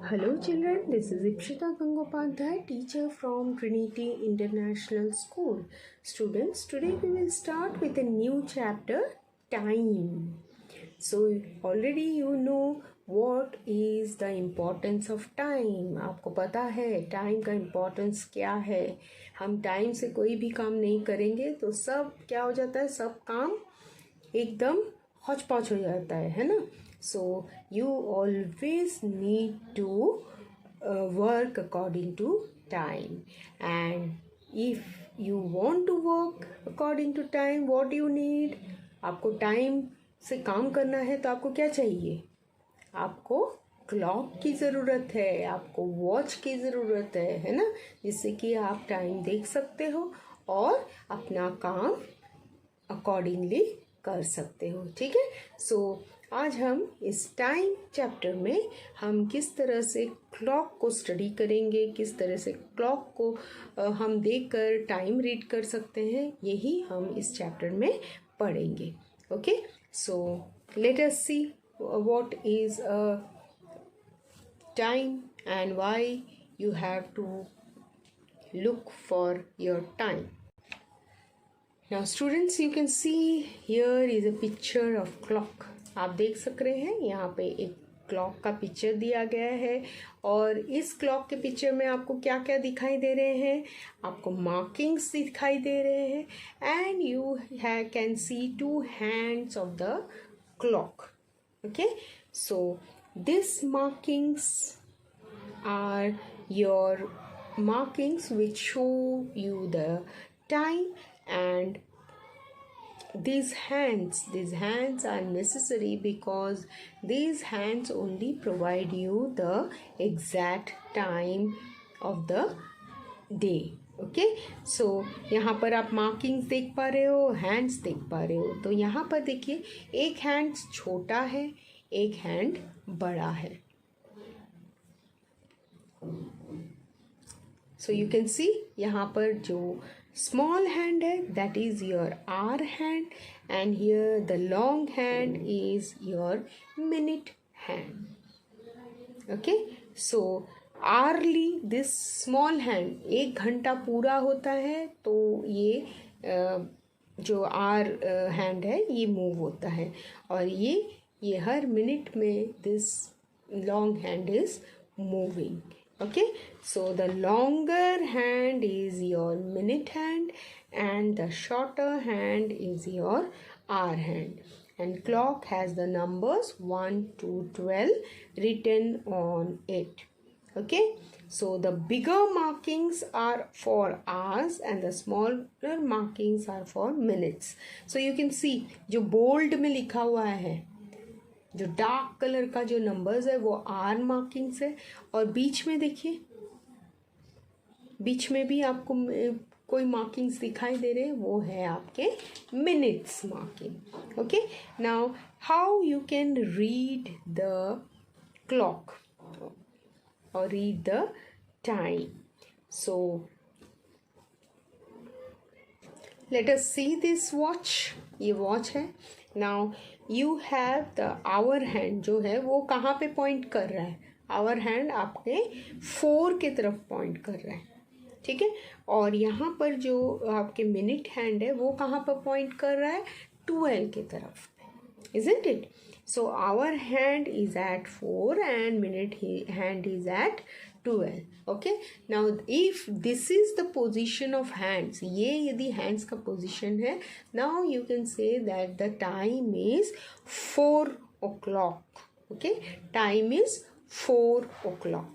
Hello children, this is Ipshita Gangopadhyay, teacher from Trinity International School. Students, today we will start with a new chapter, time. So already you know what is the importance of time. आपको पता है time का importance क्या है. हम time से कोई भी काम नहीं करेंगे तो सब क्या हो जाता है, सब काम एकदम हौच पौच हो जाता है ना. So you always need to work according to time, and if you want to work according to time, what do you need? आपको टाइम से काम करना है तो आपको क्या चाहिए? आपको क्लॉक की ज़रूरत है, आपको वॉच की ज़रूरत है ना, जिससे कि आप टाइम देख सकते हो और अपना काम अकॉर्डिंगली कर सकते हो. ठीक है. सो आज हम इस टाइम चैप्टर में हम किस तरह से क्लॉक को स्टडी करेंगे, किस तरह से क्लॉक को हम देखकर टाइम रीड कर सकते हैं, यही हम इस चैप्टर में पढ़ेंगे. Okay. So let us see what is a time and why you have to look for your time. Now students, you can see here is a picture of clock. आप देख सक रहे हैं यहाँ पे एक क्लॉक का पिक्चर दिया गया है और इस क्लॉक के पिक्चर में आपको क्या क्या दिखाई दे रहे हैं. आपको मार्किंग्स दिखाई दे रहे हैं and you can see 2 hands of the clock. Okay. So this markings are your markings which show you the time, and these hands are necessary because these hands only provide you the exact time of the day. Okay. So यहाँ पर आप markings देख पा रहे हो, hands देख पा रहे हो. तो यहाँ पर देखिए एक हैंड छोटा है, एक हैंड बड़ा है. सो यू कैन सी यहाँ पर जो स्मॉल हैंड है that is your hour hand and here the long hand is your minute hand. Okay. So really this small hand 1 घंटा पूरा होता है तो ये जो आर हैंड है ये मूव होता है और ये हर मिनट में this long hand is moving. Okay, so the longer hand is your minute hand and the shorter hand is your hour hand, and clock has the numbers 1 to 12 written on it. Okay, so the bigger markings are for hours and the smaller markings are for minutes. So you can see जो bold में लिखा हुआ है, जो dark colour का जो numbers है वो आर मार्किंग्स है और बीच में देखिए, बीच में भी आपको कोई मार्किंग्स दिखाई दे रहे हैं, वो है आपके minutes marking. Okay. Now how you can read the clock और read the time. So let us see this watch. ये वॉच है. Now you have the hour hand जो है वो कहाँ पे पॉइंट कर रहा है. आवर हैंड आपके 4 की तरफ पॉइंट कर रहा है. ठीक है. और यहाँ पर जो आपके मिनट हैंड है वो कहाँ पर पॉइंट कर रहा है, 12 की तरफ. isn't it? So our hand is at 4 and minute hand is at 12. Okay. Now if this is the position of hands, ये यदि hands का position है, now you can say that the time is 4 o'clock. Okay. Time is 4 o'clock.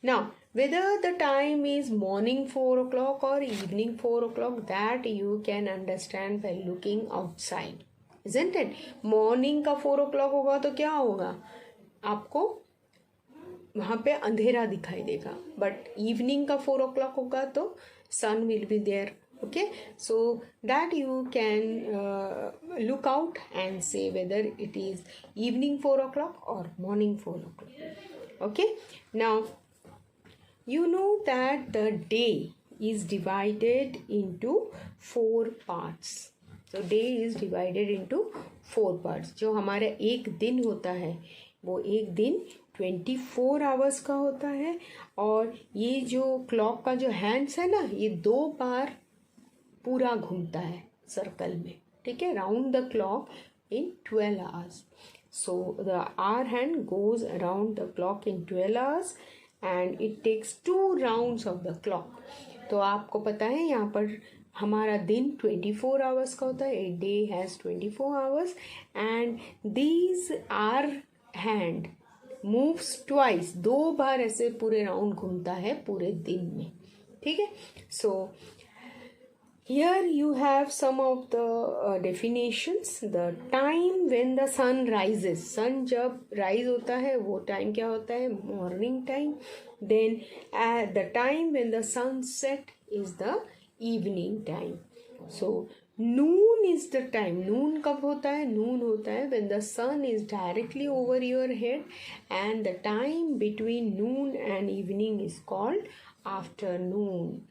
Now whether the time is morning 4 o'clock or evening 4 o'clock, that you can understand by looking outside. Isn't it? Morning का 4 o'clock होगा तो क्या होगा, आपको वहाँ पे अंधेरा दिखाई देगा. बट इवनिंग का 4 o'clock होगा तो sun will be there. Okay. So that you can look out and say whether it is evening 4 o'clock और morning 4 o'clock. Okay. Now you know that the day is divided into 4 parts. So day is divided into 4 parts. जो हमारा एक दिन होता है वो एक दिन 24 आवर्स का होता है। और ये जो क्लॉक का जो हैंड्स है ना, ये 2 बार पूरा घूमता है सर्कल में, ठीक है, round the clock in 12 hours. So the hour hand goes around the clock in 12 hours and it takes 2 rounds of the clock. तो आपको पता है यहाँ पर हमारा दिन 24 आवर्स का होता है, a day has 24 hours and these hour hand moves twice, 2 बार ऐसे पूरे राउंड घूमता है पूरे दिन में, ठीक है। So here you have some of the definitions. The time when the sun rises, sun जब rise होता है वो टाइम क्या होता है, morning time. Then the time when the sun set is the evening time. So noon is the time. noon कब होता है, noon होता है when the sun is directly over your head, and the time between noon and evening is called afternoon.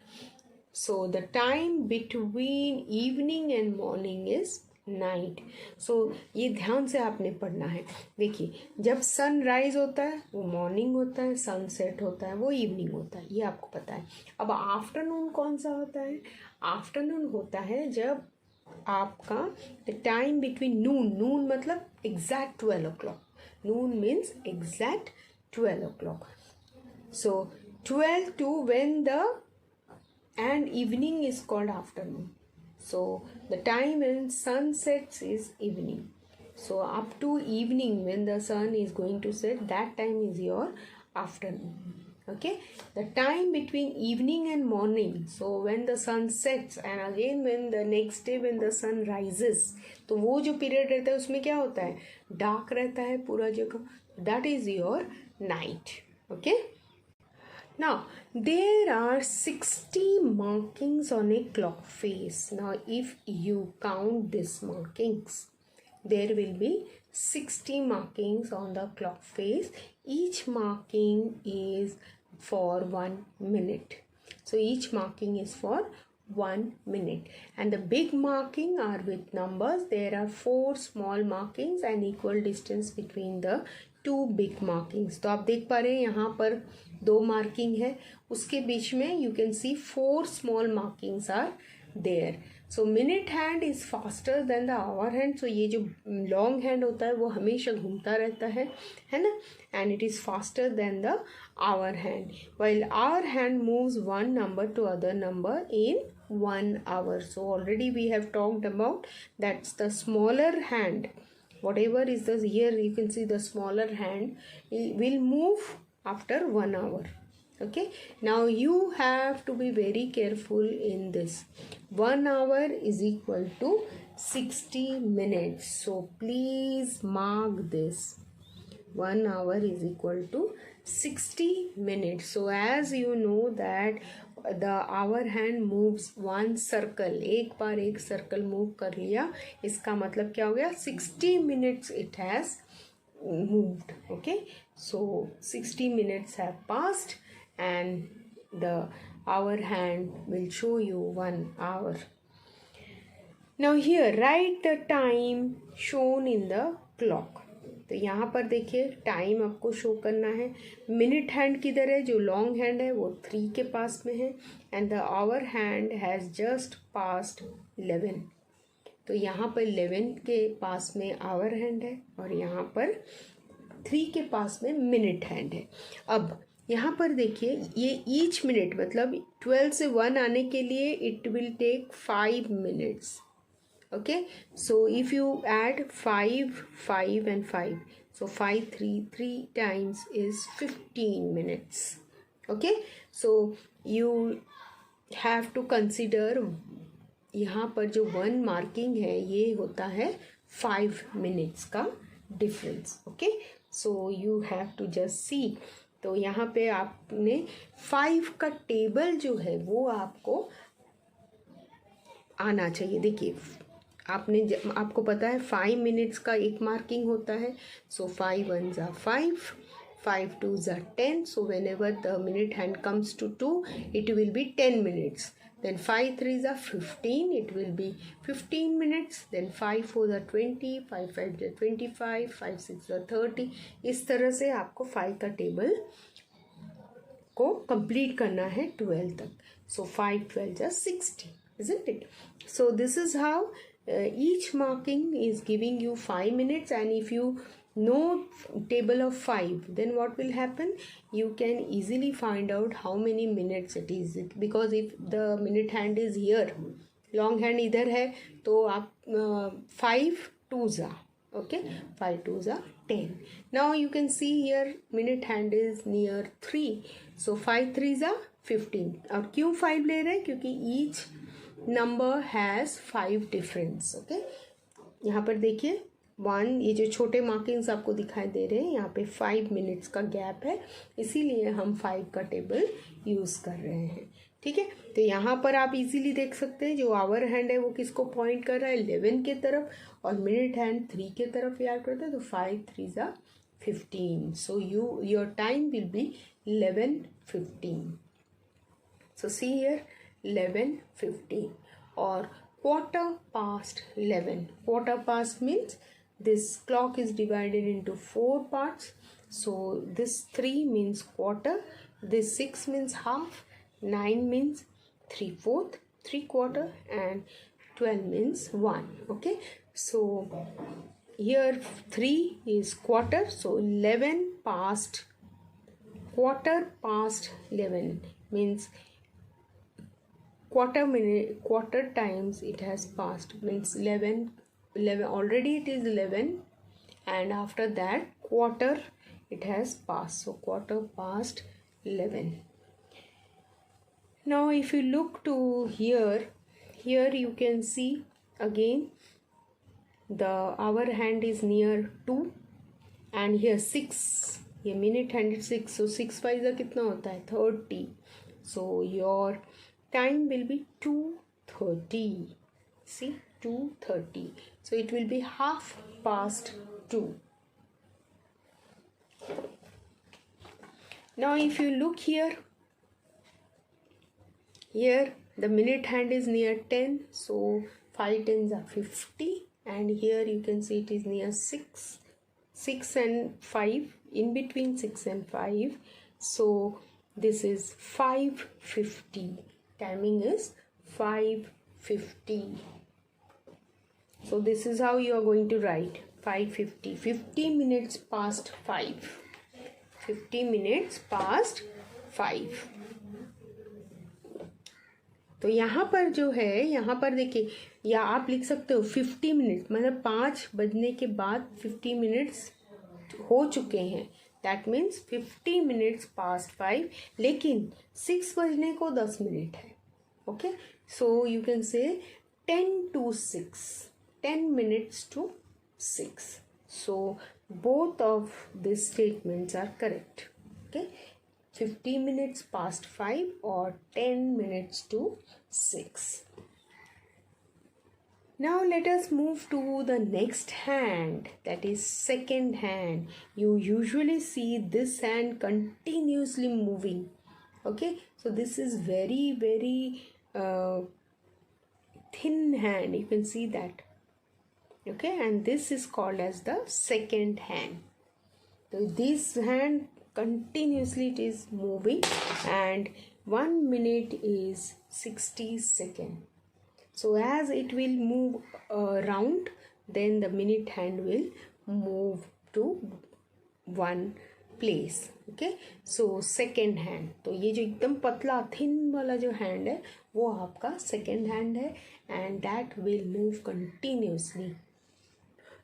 So the time between evening and morning is night. So ये ध्यान से आपने पढ़ना है। देखिए, जब सनराइज होता है वो मॉर्निंग होता है, सनसेट होता है वो इवनिंग होता है, ये आपको पता है। अब आफ्टरनून कौन सा होता है, आफ्टरनून होता है जब आपका द टाइम बिटवीन नून, नून मतलब exact 12 o'clock, Noon means exact 12 o'clock. So 12 to when the and evening is called afternoon. So the time when sun sets is evening. So up to evening when the sun is going to set, that time is your afternoon. Okay, the time between evening and morning, so when the sun sets and again when the next day when the sun rises, तो वो जो period रहता है उसमें क्या होता है, dark रहता है पूरा जगह, that is your night. Okay. Now, there are 60 markings on a clock face. Now, if you count these markings, there will be 60 markings on the clock face. Each marking is for 1 minute. So, each marking is for 1 minute. And the big marking are with numbers. There are 4 small markings and equal distance between the 2 big markings. तो आप देख पा रहे हैं यहाँ पर 2 marking है, उसके बीच में you can see 4 small markings are there. So minute hand is faster than the hour hand. So ये जो long hand होता है वो हमेशा घूमता रहता है ना, and it is faster than the hour hand. While hour hand moves one number to other number in 1 hour. So already we have talked about that's the smaller hand. Whatever is the, here you can see the smaller hand will move after 1 hour. Okay, now you have to be very careful in this. 1 hour is equal to 60 minutes. So please mark this. 1 hour is equal to 60 minutes. So as you know that the hour hand moves one circle, एक बार एक circle move कर लिया, इसका मतलब क्या हो गया, 60 minutes it has moved. Okay, so 60 minutes have passed and the hour hand will show you 1 hour. Now here write the time shown in the clock. तो यहाँ पर देखिए टाइम आपको शो करना है। मिनट हैंड किधर है, जो लॉन्ग हैंड है वो 3 के पास में है, and the hour hand has just passed 11. तो यहाँ पर 11 के पास में आवर हैंड है और यहाँ पर 3 के पास में मिनट हैंड है. अब यहाँ पर देखिए ये ईच मिनट मतलब 12 से 1 आने के लिए it will take 5 minutes. Okay, so if you add 5, 5 and 5, so 5, 3 times is 15 minutes. Okay, so you have to consider यहाँ पर जो 1 मार्किंग है ये होता है 5 minutes का difference. Okay, so you have to just see. तो यहाँ पे आपने 5 का टेबल जो है वो आपको आना चाहिए. देखिए आपको पता है 5 मिनट्स का एक मार्किंग होता है. सो 5 1s are 5, 5 2s are 10. So whenever the minute hand comes to 2, it will be 10 minutes. then 5 3s are 15, it will be 15 minutes, then 5 4s are 20, 5 5s are 25, 5 6 are 30. इस तरह से आपको 5 का टेबल को कंप्लीट करना है 12 तक. So 5 12s are 60, isn't it? So this is how each marking is giving you 5 minutes, and if you know table of 5, then what will happen? You can easily find out how many minutes it is, because if the minute hand is here, long hand इधर है, तो आप 5 2s are, okay, 5 2s are 10. Now you can see here minute hand is near 3, so 5 3s are 15. और क्यों 5 ले रहे हैं? क्योंकि each number has 5 difference. okay, यहाँ पर देखिए 1, ये जो छोटे मार्किंग्स आपको दिखाई दे रहे हैं, यहाँ पे 5 मिनट्स का गैप है, इसीलिए हम 5 का टेबल यूज़ कर रहे हैं. ठीक है, तो यहाँ पर आप इजीली देख सकते हैं जो आवर हैंड है वो किसको पॉइंट कर रहा है, 11 के तरफ, और मिनट हैंड 3 के तरफ याद करते हैं, तो 5 3s are 15. So your time will be 11:15. So see here 11:15 or 11:15. Quarter past means this clock is divided into 4 parts. So this 3 means quarter, this 6 means half, 9 means 3/4, 3/4, and 12 means 1. Okay, so here 3 is quarter, so 11 past, quarter past 11 means quarter times it has passed, means 11 already it is 11, and after that quarter it has passed, so quarter past 11. Now if you look to here you can see again the hour hand is near 2, and here 6, ये minute hand is 6, so 6 5 का कितना होता है 30, so your time will be 2:30. See, 2:30. So it will be 2:30. Now if you look here the minute hand is near 10, so 5 10s are 50, and here you can see it is near 6 and 5, in between 6 and 5, so this is 5:50. Timing is 5:50. So this is how you are going to write 5:50. 50 minutes past 5. 50 minutes past 5. तो यहाँ पर जो है, यहाँ पर देखिए, या आप लिख सकते हो 50 मिनट, मतलब 5 बजने के बाद 50 मिनट्स हो चुके हैं, दैट मीन्स 50 मिनट्स पास्ट 5, लेकिन 6 बजने को 10 मिनट है. Okay, so you can say 10 to 6, 10 minutes to 6. So both of these statements are correct. Okay, 50 minutes past 5 or 10 minutes to 6. Now let us move to the next hand, that is second hand. You usually see this hand continuously moving. Okay, so this is very thin hand, you can see that. Okay, and this is called as the second hand. So this hand continuously it is moving, and 1 minute is 60 seconds. So as it will move around, then the minute hand will move to one place. Okay, so second hand, तो ये जो एकदम पतला thin वाला जो hand है वो आपका सेकेंड हैंड है, and that will move continuously.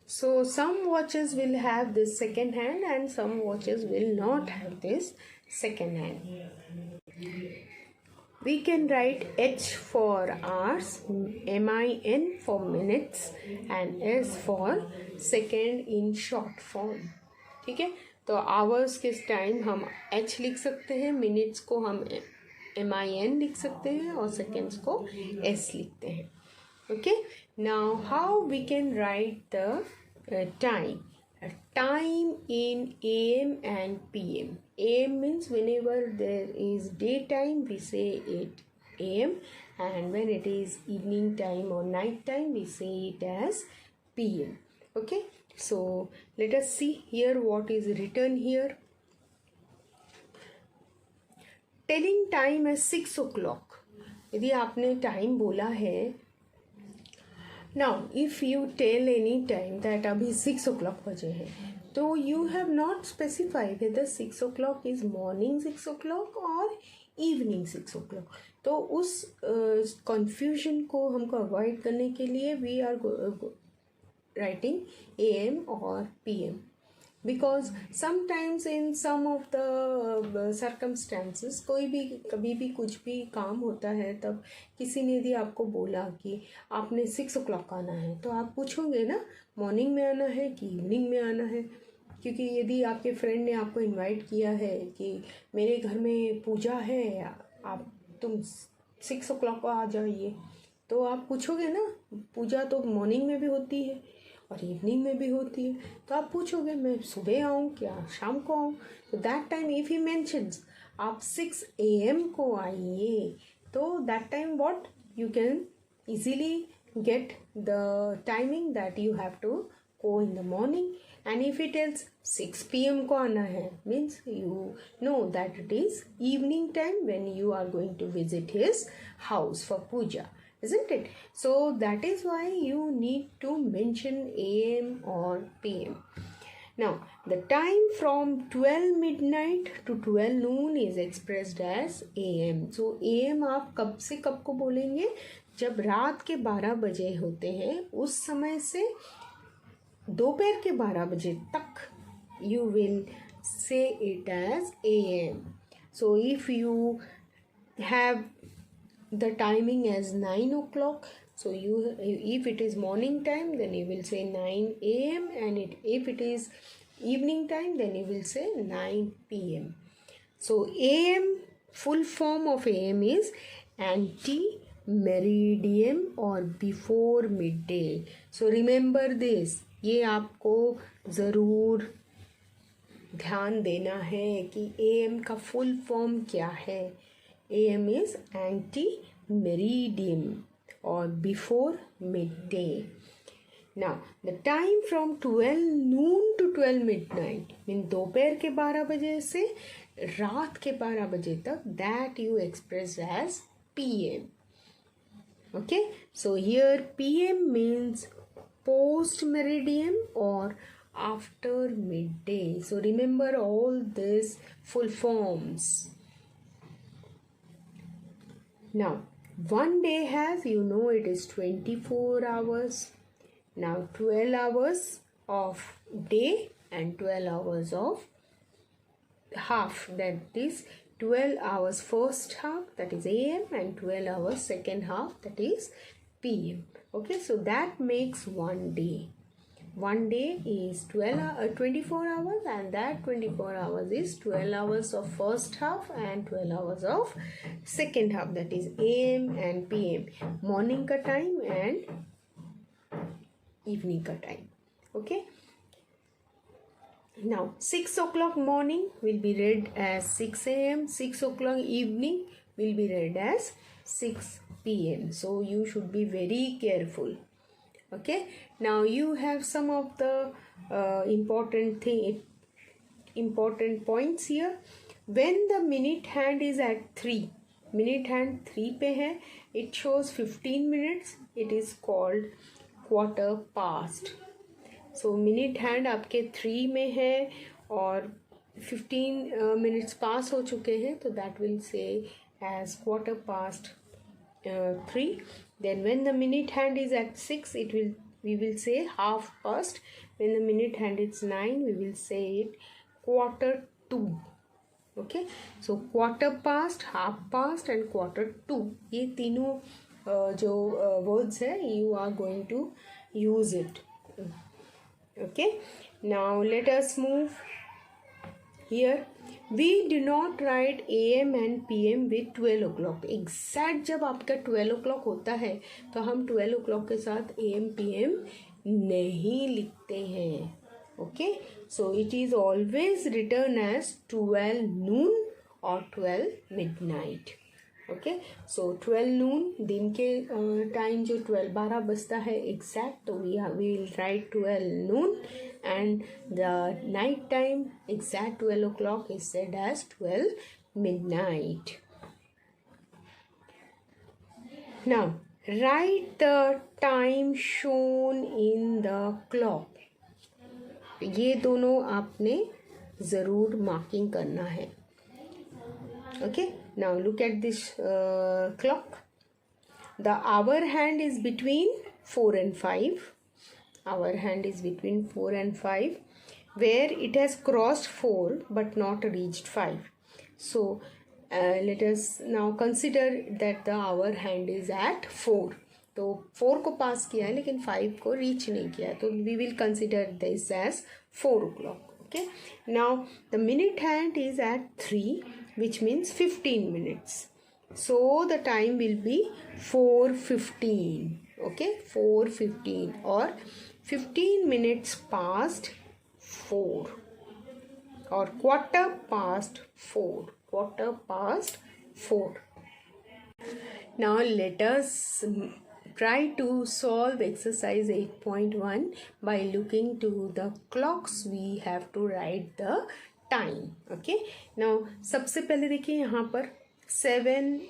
So some watches will have this second hand and some watches will not have this second hand. We can write H for hours, MIN for minutes, and S for second in short form. ठीक है, तो hours के time हम H लिख सकते हैं, minutes को हम MIN लिख सकते हैं, और सेकेंड्स को S लिखते हैं. Okay, now how we can write the time. Time in AM and PM. AM means whenever there is daytime we say it AM, and when it is evening time or night time, we say it as PM. Okay, so let us see here what is written here. Telling time है 6 o'clock. यदि आपने time बोला है, now if you tell any time that अभी 6 o'clock बजे है, तो you have not specified whether 6 o'clock is morning 6 o'clock और इवनिंग 6 o'clock. तो उस कन्फ्यूजन को हमको अवॉइड करने के लिए we are writing AM or PM. Because sometimes in some of the circumstances कोई भी कभी भी कुछ भी काम होता है, तब किसी ने यदि आपको बोला कि आपने 6 o'clock आना है, तो आप पूछोगे ना मॉर्निंग में आना है कि इवनिंग में आना है. क्योंकि यदि आपके फ्रेंड ने आपको इनवाइट किया है कि मेरे घर में पूजा है, तुम 6 o'clock को आ जाइए, तो आप पूछोगे ना. पूजा तो मॉर्निंग में भी होती है और इवनिंग में भी होती है, तो आप पूछोगे मैं सुबह आऊँ क्या शाम को आऊँ. तो that time if he mentions आप 6 AM को आइए, तो that time what you can easily get the timing that you have to go in the morning. And if it is 6 PM को आना है, means you know that it is evening time when you are going to visit his house for puja, isn't it? So that is why you need to mention AM or PM. Now the time from 12 midnight to 12 noon is expressed as AM. So AM आप कब से कब को बोलेंगे? जब रात के 12 बजे होते हैं, उस समय से दोपहर के 12 बजे तक you will say it as AM. So if you have the timing as 9 o'clock, so you if it is morning time then you will say 9 AM, and if it is evening time then you will say 9 PM. So AM, full form of AM is anti meridiem or before midday. So remember this, ये आपको ज़रूर ध्यान देना है कि AM का full form क्या है. AM is ante-meridiem or before midday. Now the time from 12 noon to 12 midnight means दोपहर के 12 बजे से रात के 12 बजे तक, that you express as PM. Okay, so here PM means post meridiem or after midday. So remember all these full forms. Now one day has, you know, it is 24 hours. Now 12 hours of day and 12 hours of half, that is 12 hours first half, that is AM, and 12 hours second half, that is PM. Okay, so that makes one day. One day is 24 hours, and that 24 hours is 12 hours of first half and 12 hours of second half, that is AM and PM, morning ka time and evening ka time. Okay, now 6 o'clock morning will be read as 6 AM, 6 o'clock evening will be read as 6 PM. So you should be very careful. Okay, now you have some of the important points here. When the minute hand is at 3, minute hand 3 पे है, it shows 15 minutes, it is called quarter past. So minute hand आपके 3 में है और 15 minutes pass हो चुके हैं, तो that will say as quarter past 3. Then when the minute hand is at 6, we will say half past. When the minute hand is 9, we will say it quarter to. Okay, so quarter past, half past and quarter to, ये तीनों जो words है, you are going to use it. Okay, now let us move here. We do not write AM and PM with 12 o'clock. Exact जब आपका 12 o'clock होता है, तो हम 12 o'clock के साथ AM PM नहीं लिखते हैं. Okay, so it is always written as 12 noon or 12 midnight. ओके, सो 12 नून दिन के टाइम जो 12 बजता है एग्जैक्ट, तो we will write 12 noon, and the night time exact 12 o'clock is said as 12 midnight. Now write the time shown in the clock. ये दोनों आपने ज़रूर मार्किंग करना है. Okay, now look at this clock. The hour hand is between 4 and 5. Hour hand is between 4 and 5, where it has crossed 4 but not reached 5. So let us now consider that the hour hand is at 4. तो 4 को पास किया है लेकिन 5 को reach नहीं किया, तो we will consider this as 4 o'clock. Okay, now the minute hand is at 3, which means 15 minutes. So the time will be 4:15. Okay, 4:15 or 15 minutes past 4 or quarter past 4. Quarter past 4. Now let us try to solve exercise 8.1 by looking to the clocks. We have to write the time. Okay, now सबसे पहले देखिए यहाँ पर 7,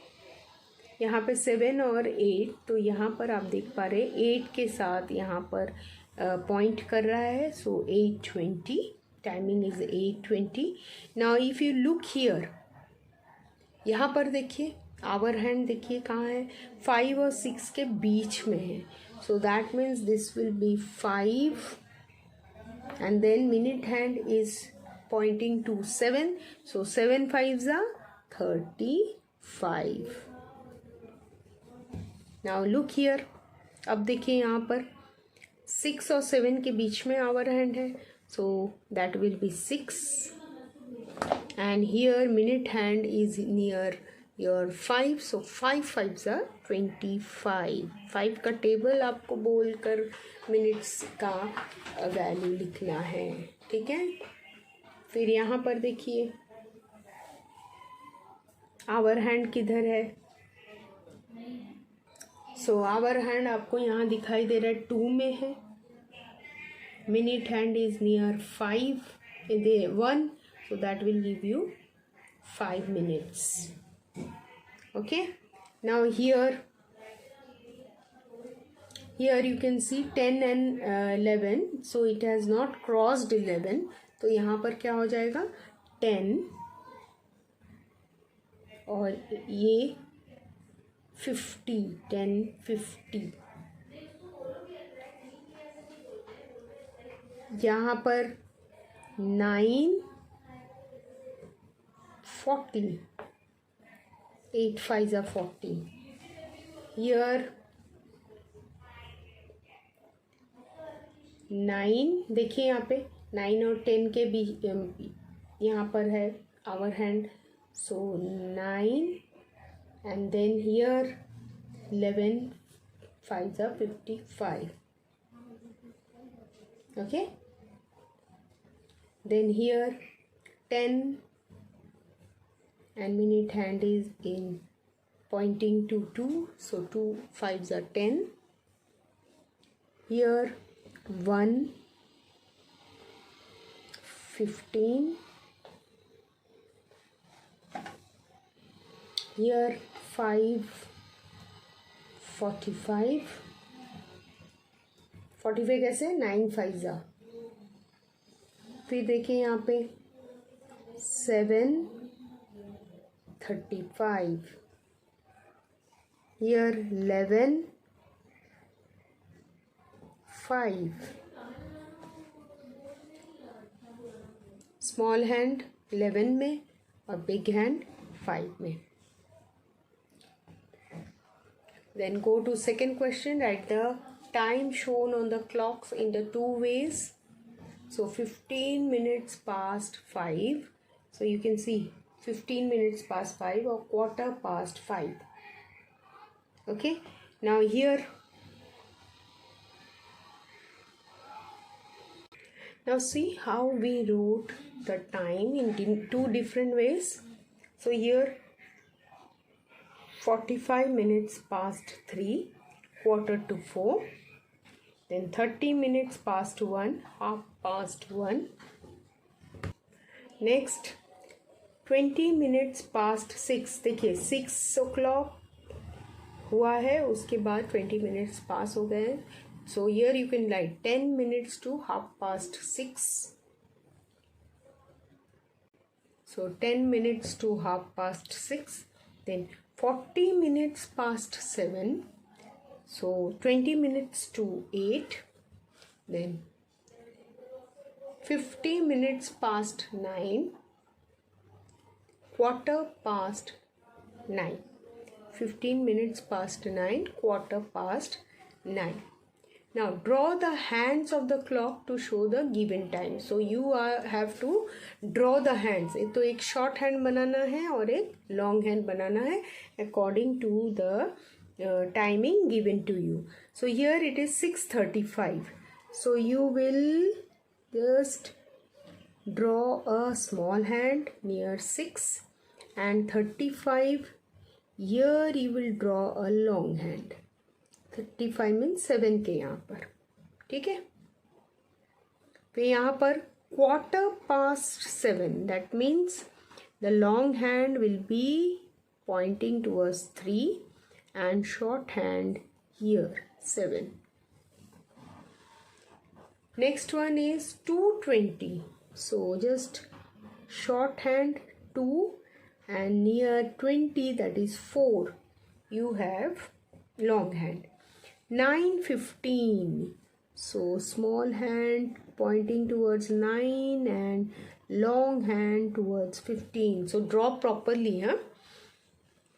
यहाँ पे 7 और 8, तो यहाँ पर आप देख पा रहे 8 के साथ यहाँ पर पॉइंट कर रहा है. सो 8:20, timing is 8:20. Now if you look here, यहाँ पर देखिए आवर हैंड देखिए कहाँ है, 5 और 6 के बीच में है. So that means this will be 5, and then minute hand is pointing to 7, so 7 5s are 35. Now look here, अब देखिए यहाँ पर 6 और 7 के बीच में आवर हैंड है, so that will be 6, and here minute hand is near your 5, so 5 5s are 25. 5 का टेबल आपको बोलकर मिनट्स का वैल्यू लिखना है. ठीक है, फिर यहाँ पर देखिए आवर हैंड किधर है. सो आवर हैंड आपको यहाँ दिखाई दे रहा है 2 में है. Minute hand is near 5 in the 1, so that will give you 5 minutes. Okay, now here you can see 10 and 11, so it has not crossed 11, तो यहाँ पर क्या हो जाएगा 10 और ये 50, 10 50. यहाँ पर 9 40, 8 5s are 40. Here 9, देखिए यहाँ पे 9 और 10 के बीच यहाँ पर है hour hand, so 9, and then here 11 5s are 55. Okay, then here 10, and minute hand is in pointing to 2, so 2 5s are 10. Here 1 15, here 5 45. 45 कैसे 9 5s are. फिर देखिए यहाँ पे 7 35. Here 11 5. स्मॉल हैंड 11 में और बिग हैंड 5 में. Then go to second question. Write the time shown on the clocks in the 2 ways. So 15 minutes past 5. So you can see 15 minutes past 5 or quarter past 5. Okay. Now here. Now see how we wrote the time in 2 different ways. So here 45 minutes past 3, quarter to 4, then 30 minutes past 1, half past 1. Next 20 minutes past 6. देखिए 6 o'clock हुआ है, उसके बाद 20 minutes पास हो गए. So here you can write 10 minutes to half past 6. So 10 minutes to half past 6. Then 40 minutes past 7. So 20 minutes to 8. Then 50 minutes past 9. Quarter past 9. 15 minutes past 9, quarter past 9. Now draw the hands of the clock to show the given time. So you have to draw the hands. एक तो एक short hand बनाना है और एक long hand बनाना है according to the timing given to you. So here it is 6:35. So you will just draw a small hand near 6 and 35. Here you will draw a long hand. 35 means 7 के यहाँ पर. ठीक है. फिर यहाँ पर quarter past 7. That means the long hand will be pointing towards 3 and short hand here 7. Next one is 2:20. So just short hand 2 and near 20, that is 4, you have long hand. 9:15. So small hand pointing towards 9 and long hand towards 15. So draw properly, huh?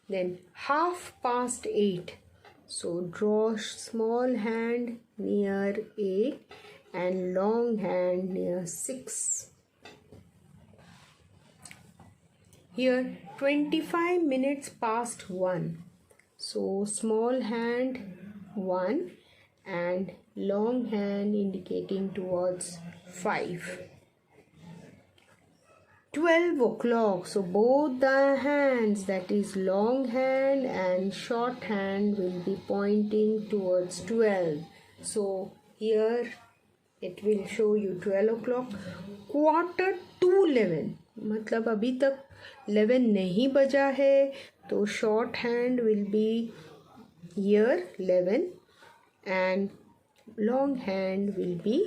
Then 8:30. So draw small hand near 8 and long hand near 6. Here 25 minutes past 1. So small hand 1 and long hand indicating towards 5. 12 o'clock. So both the hands, that is long hand and short hand, will be pointing towards 12. So here it will show you 12 o'clock. Quarter to 11. मतलब अभी तक 11 नहीं बजा है, तो short hand will be here 11 and long hand will be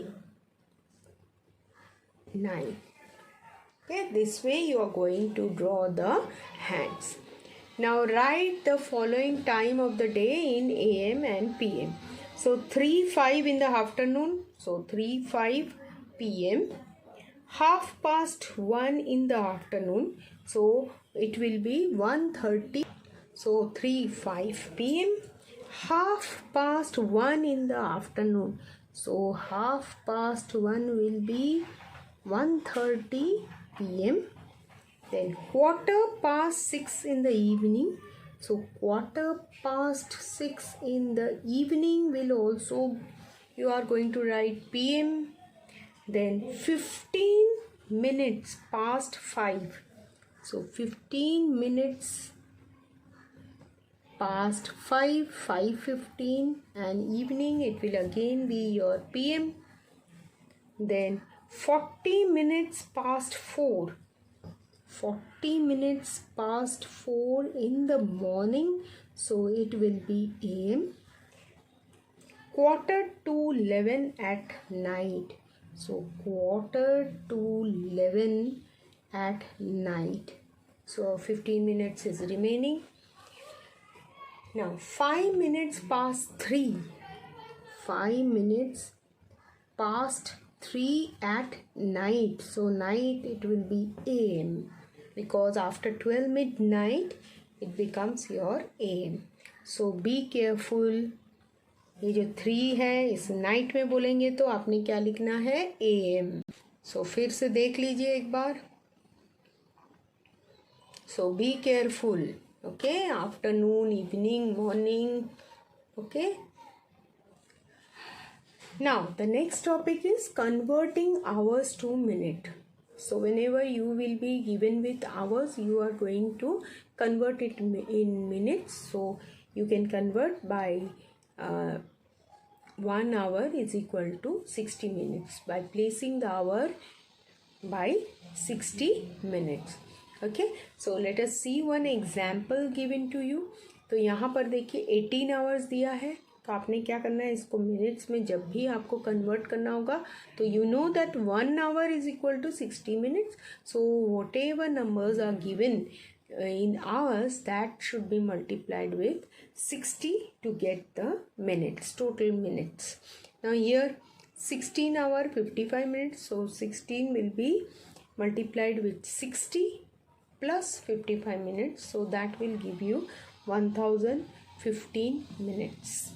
9. Okay, this way you are going to draw the hands. Now write the following time of the day in AM and PM. So 3:05 in the afternoon. So 3:05 PM. 1:30 in the afternoon. So it will be 1:30. So 3:05 PM. 1:30 in the afternoon. So 1:30 will be 1:30 PM. Then 6:15 in the evening. So 6:15 in the evening will also, you are going to write PM. Then 15 minutes past 5. So 15 minutes past 5, 5:15, and evening it will again be your PM. Then 40 minutes past 4. 40 minutes past 4 in the morning. So it will be AM. 11:45 at night. So 11:45 at night. So 15 minutes is remaining. Now 5 minutes past 3. 5 minutes past 3 at night. So night it will be AM, because after 12 midnight it becomes your AM. So be careful. ये जो 3 है इस night में बोलेंगे तो आपने क्या लिखना है, AM. सो फिर से देख लीजिए एक बार. So be careful. Okay, afternoon, evening, morning. Okay. Now the next topic is converting hours to minute. So whenever you will be given with hours, you are going to convert it in minutes. So you can convert by 1 hour is equal to 60 minutes by placing the hour by 60 minutes. Okay, so let us see one example given to you. तो यहाँ पर देखिए 18 hours दिया है, तो आपने क्या करना है, इसको मिनट्स में जब भी आपको कन्वर्ट करना होगा तो you know that 1 hour is equal to 60 minutes. So whatever numbers are given in hours, that should be multiplied with 60 to get the minutes, total minutes. Now here 16 hour 55 minutes, so 16 will be multiplied with 60 plus 55 minutes, so that will give you 1015 minutes.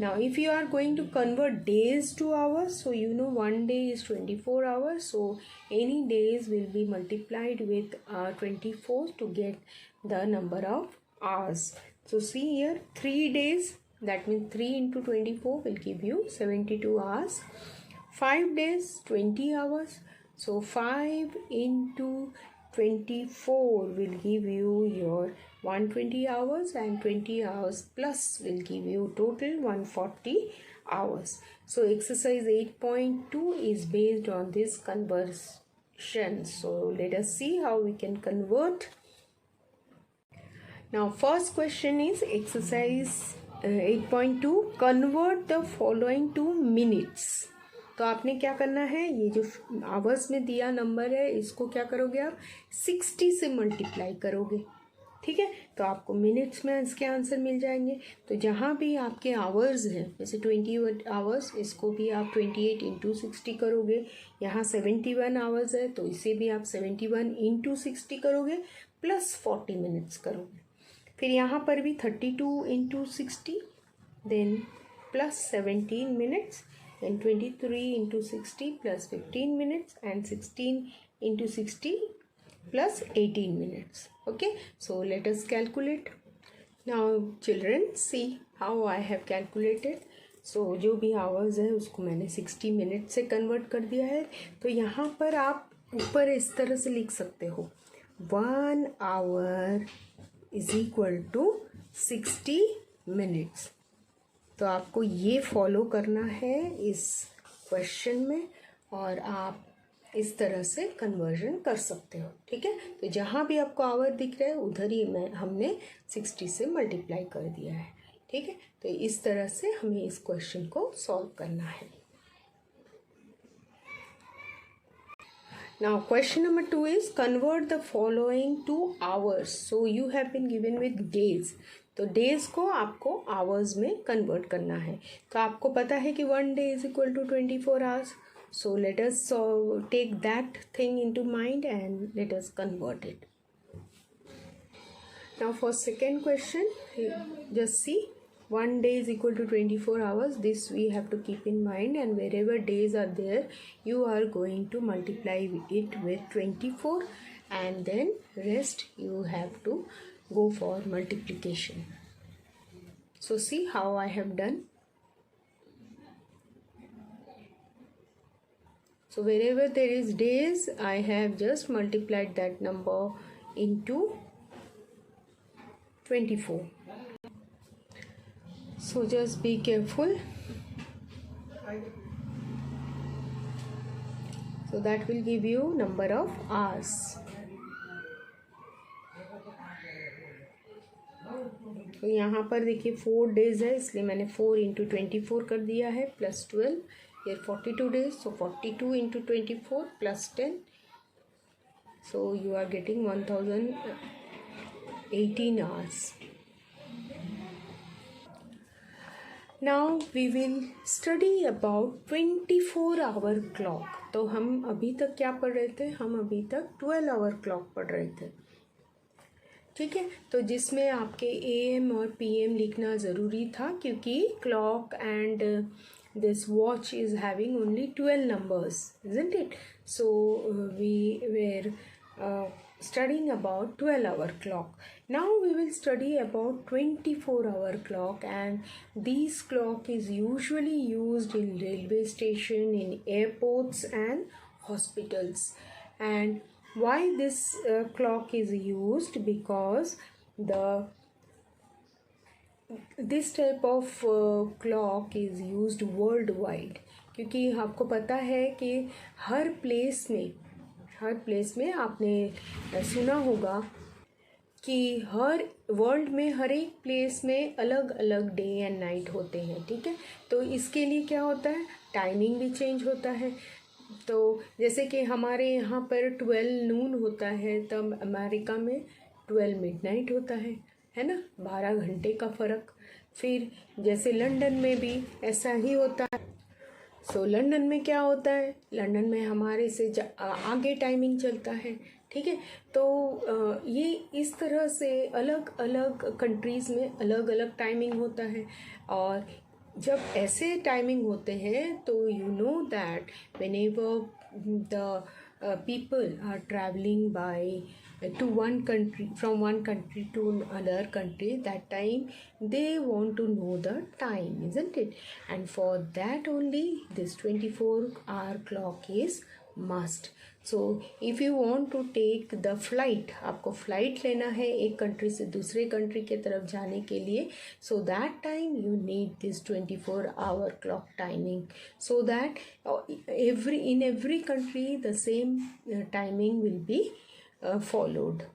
Now if you are going to convert days to hours, so you know one day is 24 hours, so any days will be multiplied with 24 to get the number of hours. So see here, 3 days, that means 3 into 24 will give you 72 hours. 5 days, 20 hours, so 5 into 24 will give you your 120 hours, and 20 hours plus will give you total 140 hours. So exercise 8.2 is based on this conversion. So let us see how we can convert. Now first question is exercise 8.2, convert the following to minutes. तो आपने क्या करना है, ये जो hours में दिया number है इसको क्या करोगे आप 60 से मल्टीप्लाई करोगे. ठीक है, तो आपको मिनट्स में इसके आंसर मिल जाएंगे. तो जहाँ भी आपके आवर्स हैं, जैसे 20 आवर्स, इसको भी आप 28 इंटू 60 करोगे. यहाँ 71 आवर्स है तो इसे भी आप 71 इंटू 60 करोगे प्लस 40 मिनट्स करोगे. फिर यहाँ पर भी 32 into 60 then plus 17 minutes, and 23 into 60 plus 15 minutes, and 16 into 60 plus 18 minutes. Okay, so let us calculate. Now children, see how I have calculated. So जो भी hours है उसको मैंने 60 minutes से convert कर दिया है. तो यहाँ पर आप ऊपर इस तरह से लिख सकते हो, 1 hour is equal to 60 minutes. तो आपको ये फॉलो करना है इस क्वेश्चन में, और आप इस तरह से कन्वर्जन कर सकते हो. ठीक है, तो जहाँ भी आपको आवर दिख रहा है उधर ही हमने 60 से मल्टीप्लाई कर दिया है. ठीक है, तो इस तरह से हमें इस क्वेश्चन को सॉल्व करना है. Now question number 2 is convert the following to hours. So you have been given with days. तो डेज को आपको आवर्स में कन्वर्ट करना है. तो आपको पता है कि 1 day is equal to 24 hours. So let us take that thing into mind and let us convert it. Now for second question, just see, 1 day is equal to 24 hours. This we have to keep in mind, and wherever days are there, you are going to multiply it with 24, and then rest you have to go for multiplication. So see how I have done. So wherever there is days, I have just multiplied that number into 24. So just be careful. So that will give you number of hours. तो यहाँ पर देखिए 4 days है, इसलिए मैंने 4 into 24 कर दिया है प्लस 12. ये 42 days, so 42 into 24 plus 10. So you are getting 1018 hours. Now we will study about 24-hour clock. तो हम अभी तक क्या पढ़ रहे थे, हम अभी तक 12-hour clock पढ़ रहे थे. ठीक है, तो जिसमें आपके AM और PM लिखना ज़रूरी था, क्योंकि clock and this watch is having only 12 numbers, isn't it? So we were studying about 12-hour clock. Now we will study about 24-hour clock, and this clock is usually used in railway station, in airports and hospitals. And why this clock is used? Because this type of clock is used worldwide, क्योंकि आपको पता है कि हर place में आपने सुना होगा कि हर वर्ल्ड में हर एक प्लेस में अलग अलग डे एंड नाइट होते हैं, ठीक है। तो इसके लिए क्या होता है, टाइमिंग भी चेंज होता है। तो जैसे कि हमारे यहाँ पर 12 नून होता है, तब अमेरिका में 12 मिडनाइट होता है ना, 12 घंटे का फ़र्क। फिर जैसे लंदन में भी ऐसा ही होता है। सो लंदन में क्या होता है, लंदन में हमारे से आगे टाइमिंग चलता है, ठीक है। तो ये इस तरह से अलग अलग कंट्रीज़ में अलग अलग टाइमिंग होता है। और जब ऐसे टाइमिंग होते हैं तो you know that whenever the people are traveling to one country, from one country to another country, that time they want to know the time, isn't it? And for that only this 24-hour clock is must. So if you want to take the flight, आपको flight लेना है एक country से दूसरे country के तरफ जाने के लिए, so that time you need this 24-hour clock timing, so that in every country the same timing will be followed.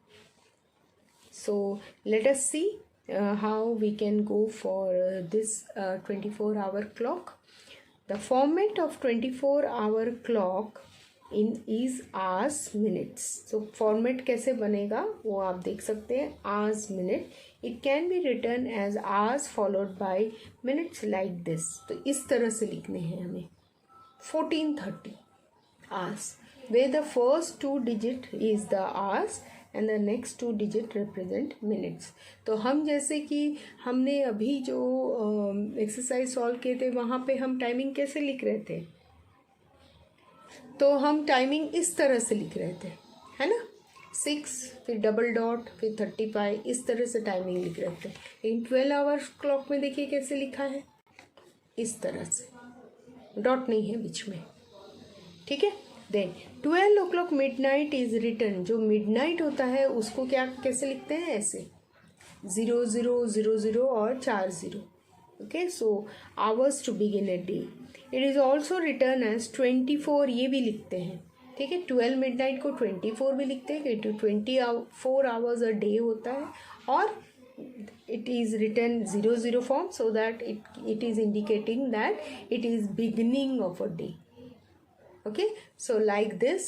So let us see how we can go for this 24-hour clock. The format of 24-hour clock is hours minutes. So format कैसे बनेगा वो आप देख सकते हैं, hours minute. It can be written as hours followed by minutes like this. तो इस तरह से लिखने हैं हमें 1430 hours, where the first 2 digit is the hours and the next 2 digit represent minutes. तो हम जैसे कि हमने अभी जो एक्सरसाइज सॉल्व किए थे वहाँ पे हम टाइमिंग कैसे लिख रहे थे, तो हम टाइमिंग इस तरह से लिख रहे थे, है ना, 6 फिर डबल डॉट फिर 35, इस तरह से टाइमिंग लिख रहे थे। लेकिन 12 आवर्स क्लॉक में देखिए कैसे लिखा है, इस तरह से, डॉट नहीं है बीच में, ठीक है। Then 12 o'clock midnight is written, जो मिडनाइट होता है उसको क्या कैसे लिखते हैं, ऐसे 0000 और 40, okay. So hours to begin a day. It is also written as 24, ये भी लिखते हैं, ठीक है। 12 मिडनाइट को 24 भी लिखते हैं क्योंकि 24 आवर्स अ डे होता है। और it is written 00 form so that it is indicating that it is beginning of a day, okay. So like this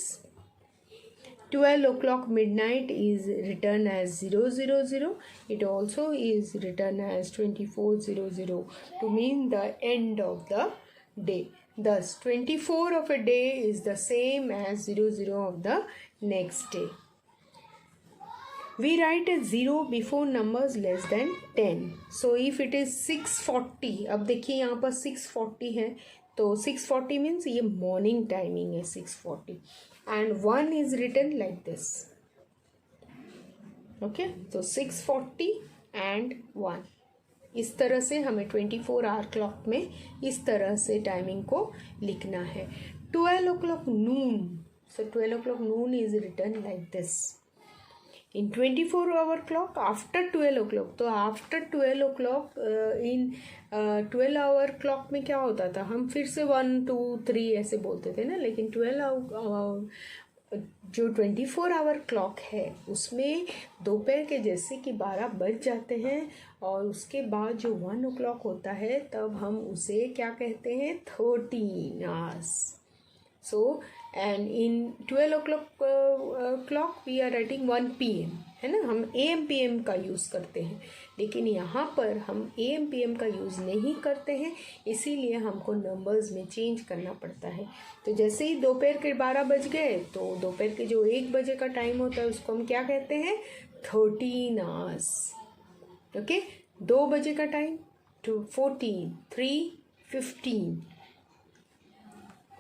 12 o'clock midnight is written as 000. It also is written as 2400 to mean the end of the day. Thus 24 of a day is the same as 00 of the next day. We write a 0 before numbers less than 10. So if it is 6:40, अब देखिए यहाँ पर 6:40 है, तो 6:40 means ये morning timing है 6:40, and 1 is written like this, okay. So 6:40 and 1, इस तरह से हमें 24 आवर क्लॉक में इस तरह से टाइमिंग को लिखना है। 12 o'clock noon, so 12 o'clock noon is written like this. In 24-hour clock after 12 o'clock, तो आफ्टर 12 o'clock इन 12 आवर क्लॉक में क्या होता था, हम फिर से 1 2 3 ऐसे बोलते थे ना। लेकिन 12 जो 24 आवर क्लॉक है उसमें दोपहर के जैसे कि 12 बज जाते हैं, और उसके बाद जो 1 o'clock होता है तब हम उसे क्या कहते हैं, 13 hours. So and in 12 o'clock clock we are writing 1 PM, है ना, हम AM PM का यूज़ करते हैं। लेकिन यहाँ पर हम AM PM का यूज़ नहीं करते हैं, इसीलिए हमको नंबर्स में चेंज करना पड़ता है। तो जैसे ही दोपहर के 12 बज गए तो दोपहर के जो 1 बजे का टाइम होता है उसको हम क्या कहते हैं, 13 hours, ओके। 2 बजे का time 14, 3 15,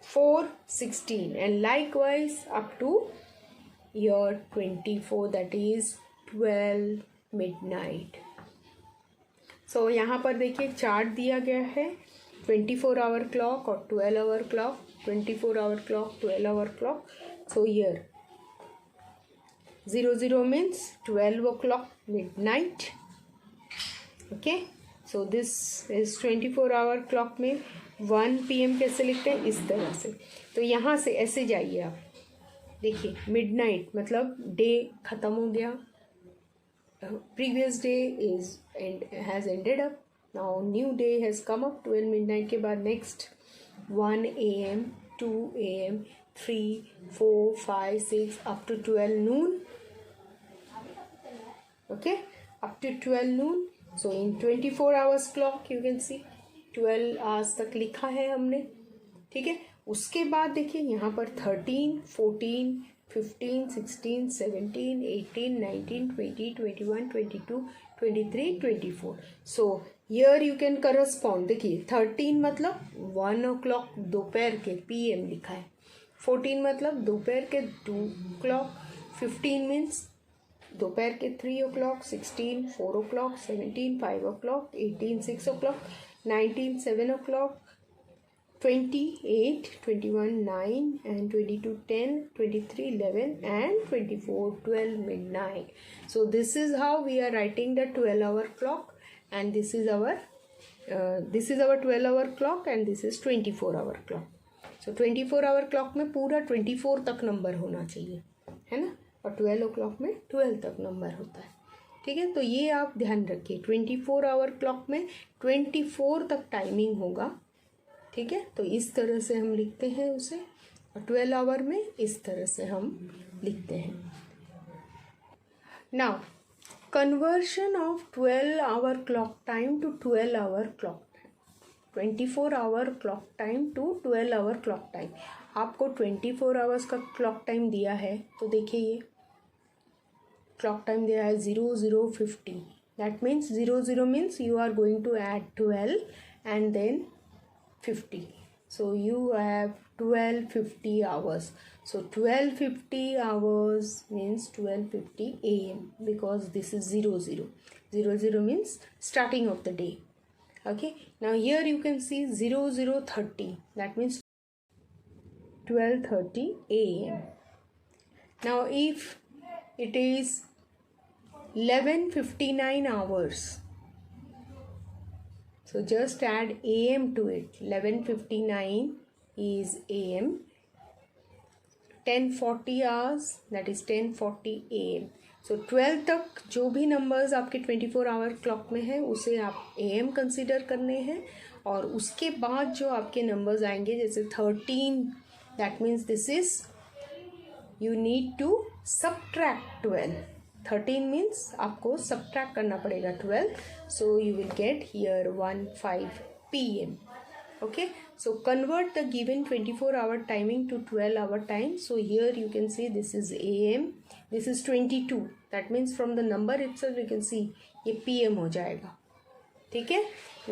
4 16, and likewise up to your 24, that is 12 midnight. So यहाँ पर देखिए चार्ट दिया गया है, 24 आवर क्लॉक और 12 hour clock, 24 hour clock, 12 hour clock. So here 00 means 12 o'clock midnight. ओके, so this is 24 hour clock में 1 PM कैसे लिखते हैं, इस तरह से. तो यहाँ से ऐसे जाइए आप, देखिए मिडनाइट मतलब डे ख़त्म हो गया, previous day is has ended up, now new day has come up. 12 midnight के बाद next 1 AM, 2 AM, 3, 4, 5, 6 up to 12 noon. Okay, up to 12 noon. So in 24 hours clock you can see 12 hours तक लिखा है हमने. ठीक है, उसके बाद देखिए यहाँ पर 13, 14, 15, 16, 17, 18, 19, 20, 21, 22, 23, 24. So here you can correspond. देखिए 13 मतलब 1 o'clock दोपहर के PM लिखा है, 14 मतलब दोपहर के 2 o'clock, 15 मीन्स दोपहर के 3 o'clock, 16 4 o'clock, 17 5 o'clock, 18 6 o'clock, 19 7 o'clock, 20 8, 21 9, and 22 10, 23 11, and 24 12 midnight. So this is how we are writing the 12-hour clock, and this is our 12-hour clock, and this is 24-hour clock. So 24-hour clock में पूरा 24 तक number होना चाहिए, है ना, और 12 o'clock में 12 तक नंबर होता है. ठीक है, तो ये आप ध्यान रखिए. 24-hour क्लॉक में 24 तक टाइमिंग होगा. ठीक है, तो इस तरह से हम लिखते हैं उसे, और 12 आवर में इस तरह से हम लिखते हैं. Now conversion of 12-hour clock time to 12-hour clock time. 24-hour clock time to 12-hour clock time. आपको 24 आवर्स का क्लॉक टाइम दिया है, तो देखिए ये क्लॉक टाइम दिया है 00:50. That means 00 means you are going to add 12 and then 50. So you have 12:50 hours. So 12:50 hours means 12:50 AM, because this is 00. 00 means starting of the day. Okay. Now here you can see 00:30. That means 12:30 AM. Now if it is 11:59 hours, so just add AM to it. 11:59 is AM. 10:40 hours, that is 10:40 AM. So 12 तक जो भी numbers आपके 24-hour clock में है उसे आप AM consider करने हैं, और उसके बाद जो आपके नंबर्स आएंगे जैसे 13, that means this is you need to subtract 12. 13 means आपको सबट्रैक्ट करना पड़ेगा 12. So you will get here 1:05 PM. Okay, so convert the given 24-hour timing to 12-hour time. So here you can see this is AM, this is 22. That means from the number itself you can see ये PM हो जाएगा. ठीक है.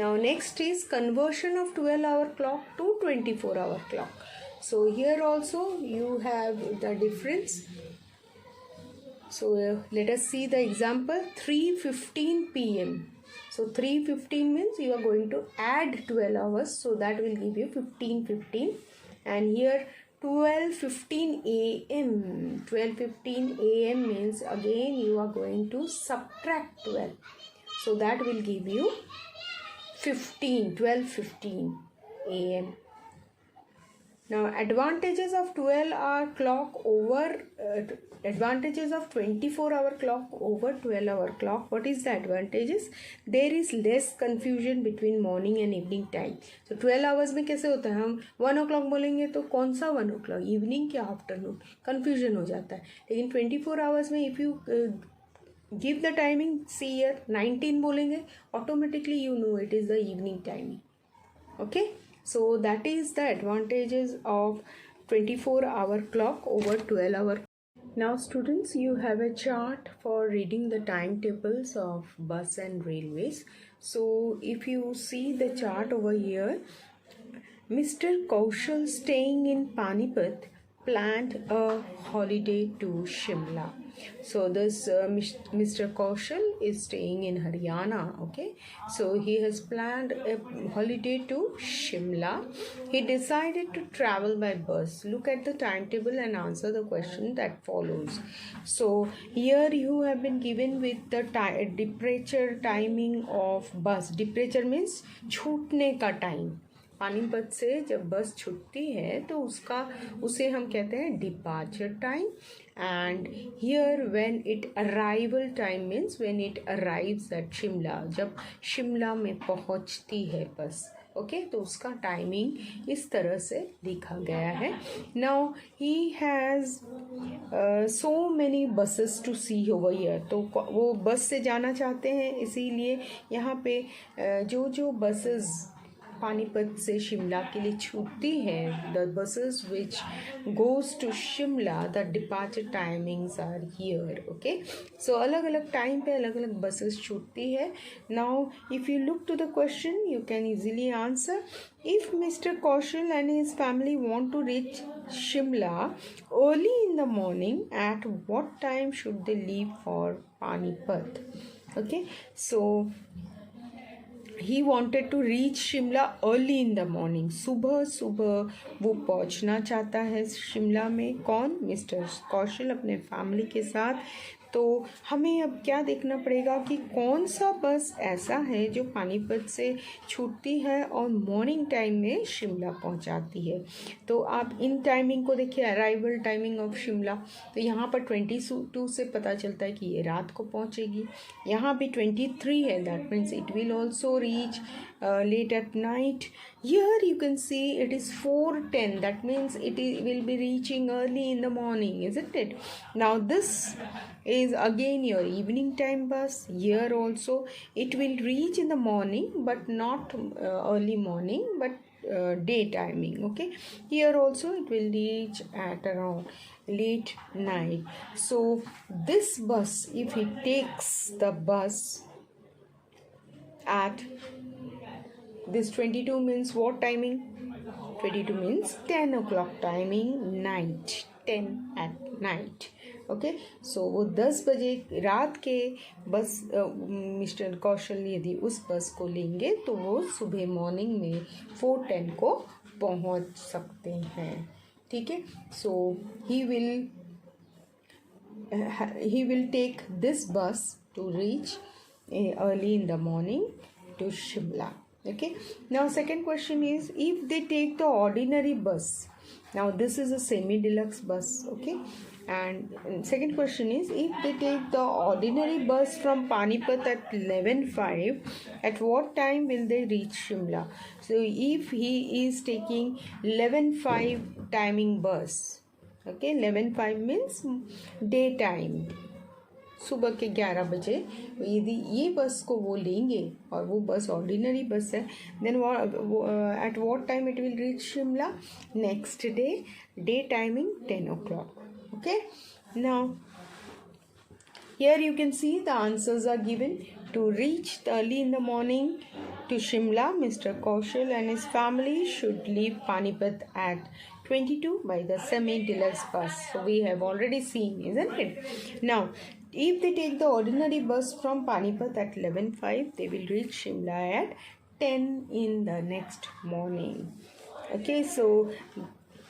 Now next is conversion of 12-hour clock to 24-hour clock. So here also you have the difference. So let us see the example. 3:15 PM. So 3:15 means you are going to add 12 hours, so that will give you 15:15. And here 12:15 AM. 12:15 AM means again you are going to subtract 12. So that will give you 15. 12:15 AM. Now advantages of 12-hour clock over advantages of 24-hour clock over 12-hour clock. What is the advantages? There is less confusion between morning and evening time. So 12 hours में कैसे होता है, हम 1 o'clock बोलेंगे तो कौन सा 1 o'clock, evening क्या आफ्टरनून, कन्फ्यूजन हो जाता है. लेकिन 24 hours में if you give the timing, see here 19 बोलेंगे, automatically you know it is the evening timing. Okay, so that is the advantages of 24-hour clock over 12-hour. Now students, you have a chart for reading the timetables of bus and railways. So if you see the chart over here, Mr. Kaushal, staying in Panipat, planned a holiday to Shimla. So this Mr. Kaushal is staying in Haryana. Okay, so he has planned a holiday to Shimla. He decided to travel by bus. Look at the timetable and answer the question that follows. So here you have been given with the departure timing of bus. Departure means छूटने का time. Panipat से जब बस छूटती है तो उसे हम कहते हैं departure time. And here when it arrival time means when it arrives eight Shimla, जब शिमला में पहुंचती है बस. ओके, तो उसका टाइमिंग इस तरह से लिखा गया है. Now he has so many buses to see over here. तो वो बस से जाना चाहते हैं, इसीलिए यहाँ पे जो बसेस पानीपत से शिमला के लिए छूटती है, the buses which goes to Shimla, the departure timings are here. Okay, so अलग अलग टाइम पे अलग अलग बसेस छूटती है. Now if you look to the question you can easily answer. If Mr. Kaushal and his family want to reach Shimla early in the morning, at what time should they leave for Panipat? Okay, so he wanted to reach Shimla early in the morning. सुबह सुबह वो पहुंचना चाहता है शिमला में. कौन? Mister कौशल अपने family के साथ. तो हमें अब क्या देखना पड़ेगा कि कौन सा बस ऐसा है जो पानीपत से छूटती है और मॉर्निंग टाइम में शिमला पहुंचाती है. तो आप इन टाइमिंग को देखिए, अराइवल टाइमिंग ऑफ शिमला. तो यहाँ पर 22 से पता चलता है कि ये रात को पहुंचेगी. यहाँ भी 23 है, that means it will also reach late at night. Here you can see it is 4:10, that means it will be reaching early in the morning, isn't it? Now this is again your evening time bus. Here also it will reach in the morning but not early morning, but day timing. Okay, here also it will reach at around late night. So this bus, if it takes the bus at this 22 means what timing? 22 means 10 o'clock timing, night, 10 at night. Okay, सो वो 10 बजे रात के बस mister कौशल यदि उस बस को लेंगे तो वो सुबह मॉर्निंग में 4:10 को पहुंच सकते हैं. ठीक है, so he will take this bus to reach early in the morning to Shimla. Okay, now second question is, if they take the ordinary bus, now this is a semi deluxe bus. Okay, and second question is, if they take the ordinary bus from Panipat at 11:05, at what time will they reach Shimla? So if he is taking 11:05 timing bus, okay, 11:05 means daytime, सुबह के 11 बजे यदि ये बस को वो लेंगे और वो बस ऑर्डिनरी बस है, then at what time it will reach Shimla? Next day timing 10 o'clock. Okay, now here you can see the answers are given. To reach early in the morning to Shimla, Mr. Kaushal and his family should leave Panipat at 22 by the semi-deluxe bus. So we have already seen, isn't it? Now, if they take the ordinary bus from Panipat at 11:05, they will reach Shimla at 10 in the next morning. Okay, so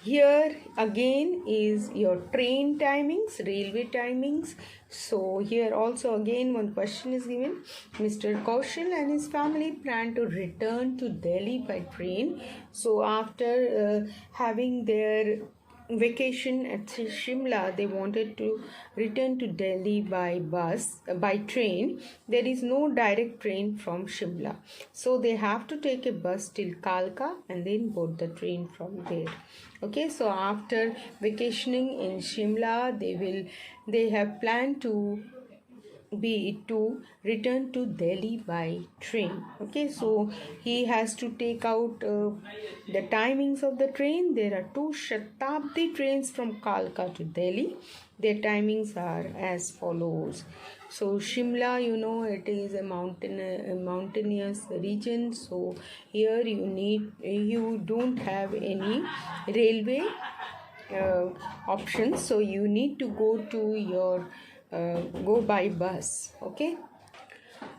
here again is your train timings, railway timings. So here also again one question is given. Mr. Kaushal and his family plan to return to Delhi by train. So after having their vacation at Shimla, they wanted to return to Delhi by train. There is no direct train from Shimla, so they have to take a bus till Kalka and then board the train from there. Okay, so after vacationing in Shimla, they have planned to return to Delhi by train. Okay, so he has to take out the timings of the train. There are 2 Shatabdi trains from Kalka to Delhi. Their timings are as follows. So Shimla, you know, it is a mountainous region. So here you don't have any railway options. So you need to go to your go by bus. Okay.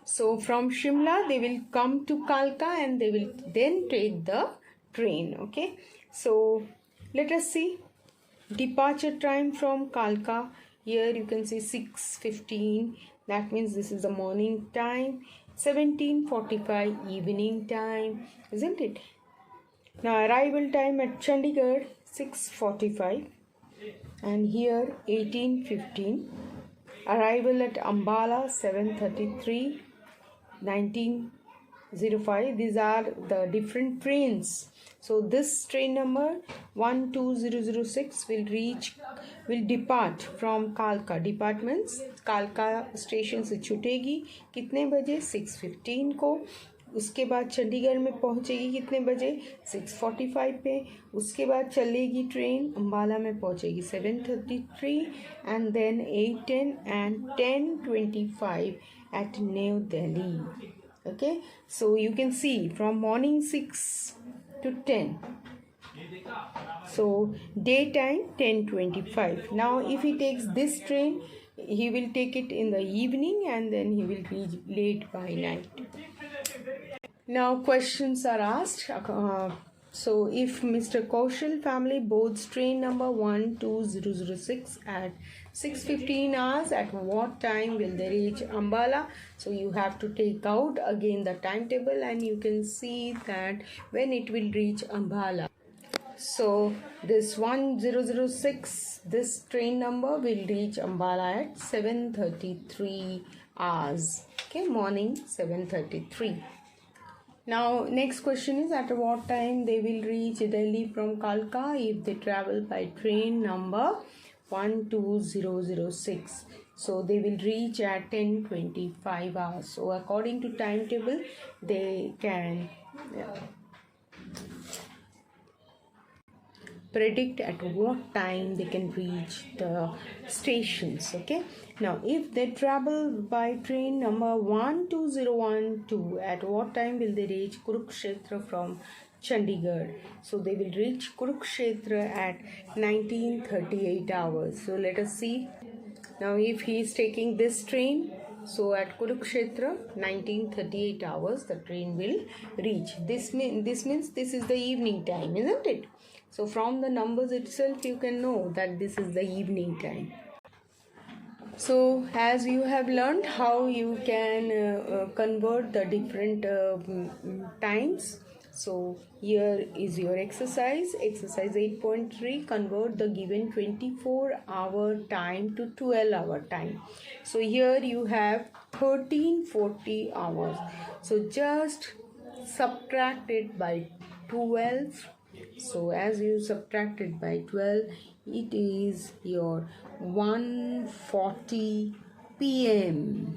So from Shimla they will come to Kalka and they will then take the train. Okay. So let us see departure time from Kalka. Here you can see 6:15. That means this is the morning time. 17:45 evening time, isn't it? Now arrival time at Chandigarh 6:45 and here 18:15. Arrival at Ambala 7:33, 19:05. These are the different trains. So this train number 12006 will depart from Kalka. Departments Kalka station से छूटेगी कितने बजे? 6:15 को. उसके बाद चंडीगढ़ में पहुंचेगी कितने बजे? 6:45 पे. उसके बाद चलेगी ट्रेन अम्बाला में पहुंचेगी 7:33 and then 8:10 and 10:25 at New Delhi. Okay, so you can see from morning 6 to 10. So daytime 10:25. Now if he takes this train, he will take it in the evening and then he will reach late by night. Now questions are asked. So if Mr. Kaushal family boards train number 12006 at 6:15 hours, at what time will they reach Ambala? So you have to take out again the timetable and you can see that when it will reach Ambala. So this 1006, this train number will reach Ambala at 7:33 hours. Okay, morning 7:33. Now next question is at what time they will reach Delhi from Kalka if they travel by train number 12006. So they will reach at 10:25 hours. So according to timetable they can predict at what time they can reach the stations. Okay, now if they travel by train number 12012, at what time will they reach Kurukshetra from Chandigarh? So they will reach Kurukshetra at 19:38 hours. So let us see. Now if he is taking this train, so at Kurukshetra 19:38 hours the train will reach. This means this is the evening time, isn't it? So from the numbers itself you can know that this is the evening time. So as you have learned how you can convert the different times. So here is your exercise 8.3. Convert the given 24-hour time to 12-hour time. So here you have 1340 hours. So just subtract it by 12. So as you subtract it by 12, it is your 1:40 p.m.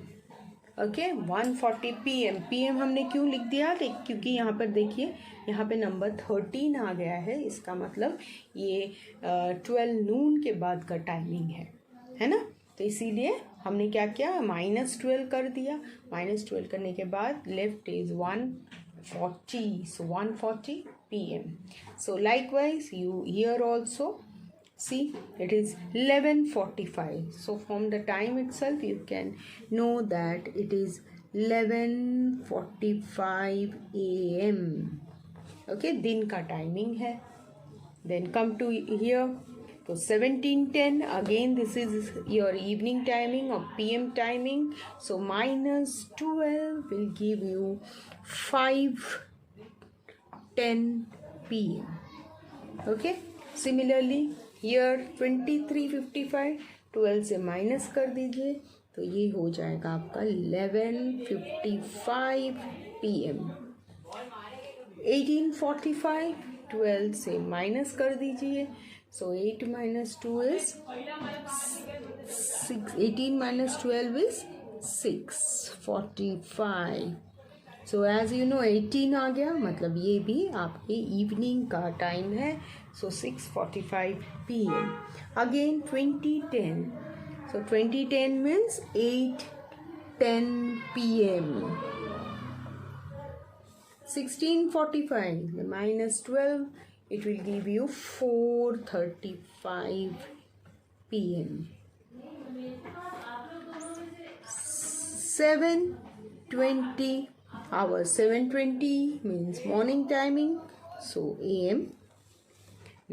Okay, 1:40 p.m. PM हमने क्यों लिख दिया? क्योंकि यहाँ पर देखिए यहाँ पे नंबर 13 आ गया है. इसका मतलब ये 12 नून के बाद का टाइमिंग है ना? तो इसीलिए हमने क्या किया? -12 कर दिया. -12 करने के बाद left is 1:40. So 1:40 p.m. So likewise you here also see it is 11:45. So from the time itself you can know that it is 11:45 a.m. Okay, दिन का टाइमिंग है. Then come to here. So 17:10, again this is your evening timing or PM timing. So -12 will give you 5:10 p.m. Okay, similarly here 23:55, 12 से minus कर दीजिए तो ये हो जाएगा आपका 11:55 p.m. 18:45, 12 से माइनस कर दीजिए. So 8 minus 2 is 6. 18 minus 12 is 6:45. So as you know 18 आ गया मतलब ये भी आपके इवनिंग का टाइम है. So 6:45 p.m. Again 2010. So 2010 means 8:10 p.m. 16:45 minus 12, it will give you 4:35 p.m. 7:20 hours. 7:20 means morning timing, so AM.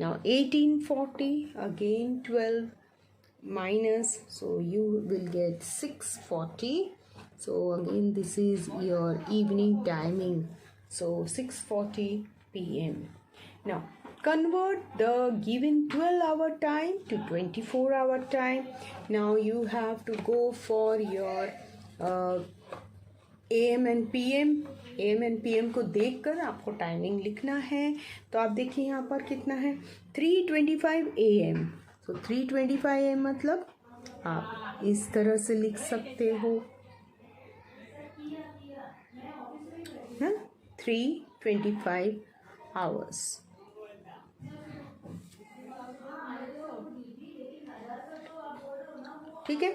Now 18:40, again 12 minus, so you will get 6:40. So again this is your evening timing, so 6:40 p.m. Now convert the given 12-hour time to 24-hour time. Now you have to go for your AM and PM. AM and PM को देखकर आपको timing लिखना है. तो आप देखिए यहाँ पर कितना है, 3:25 AM. तो 3:25 AM मतलब आप इस तरह से लिख सकते हो, 3:25 hours. ठीक है.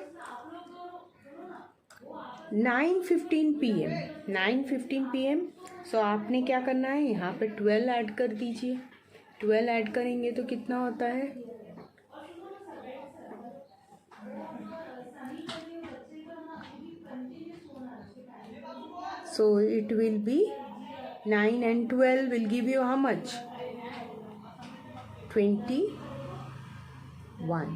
9:15 PM. 9:15 PM. सो आपने क्या करना है, यहाँ पे 12 ऐड कर दीजिए. 12 ऐड करेंगे तो कितना होता है, so it will be 9 and 12 will give you how much, 21.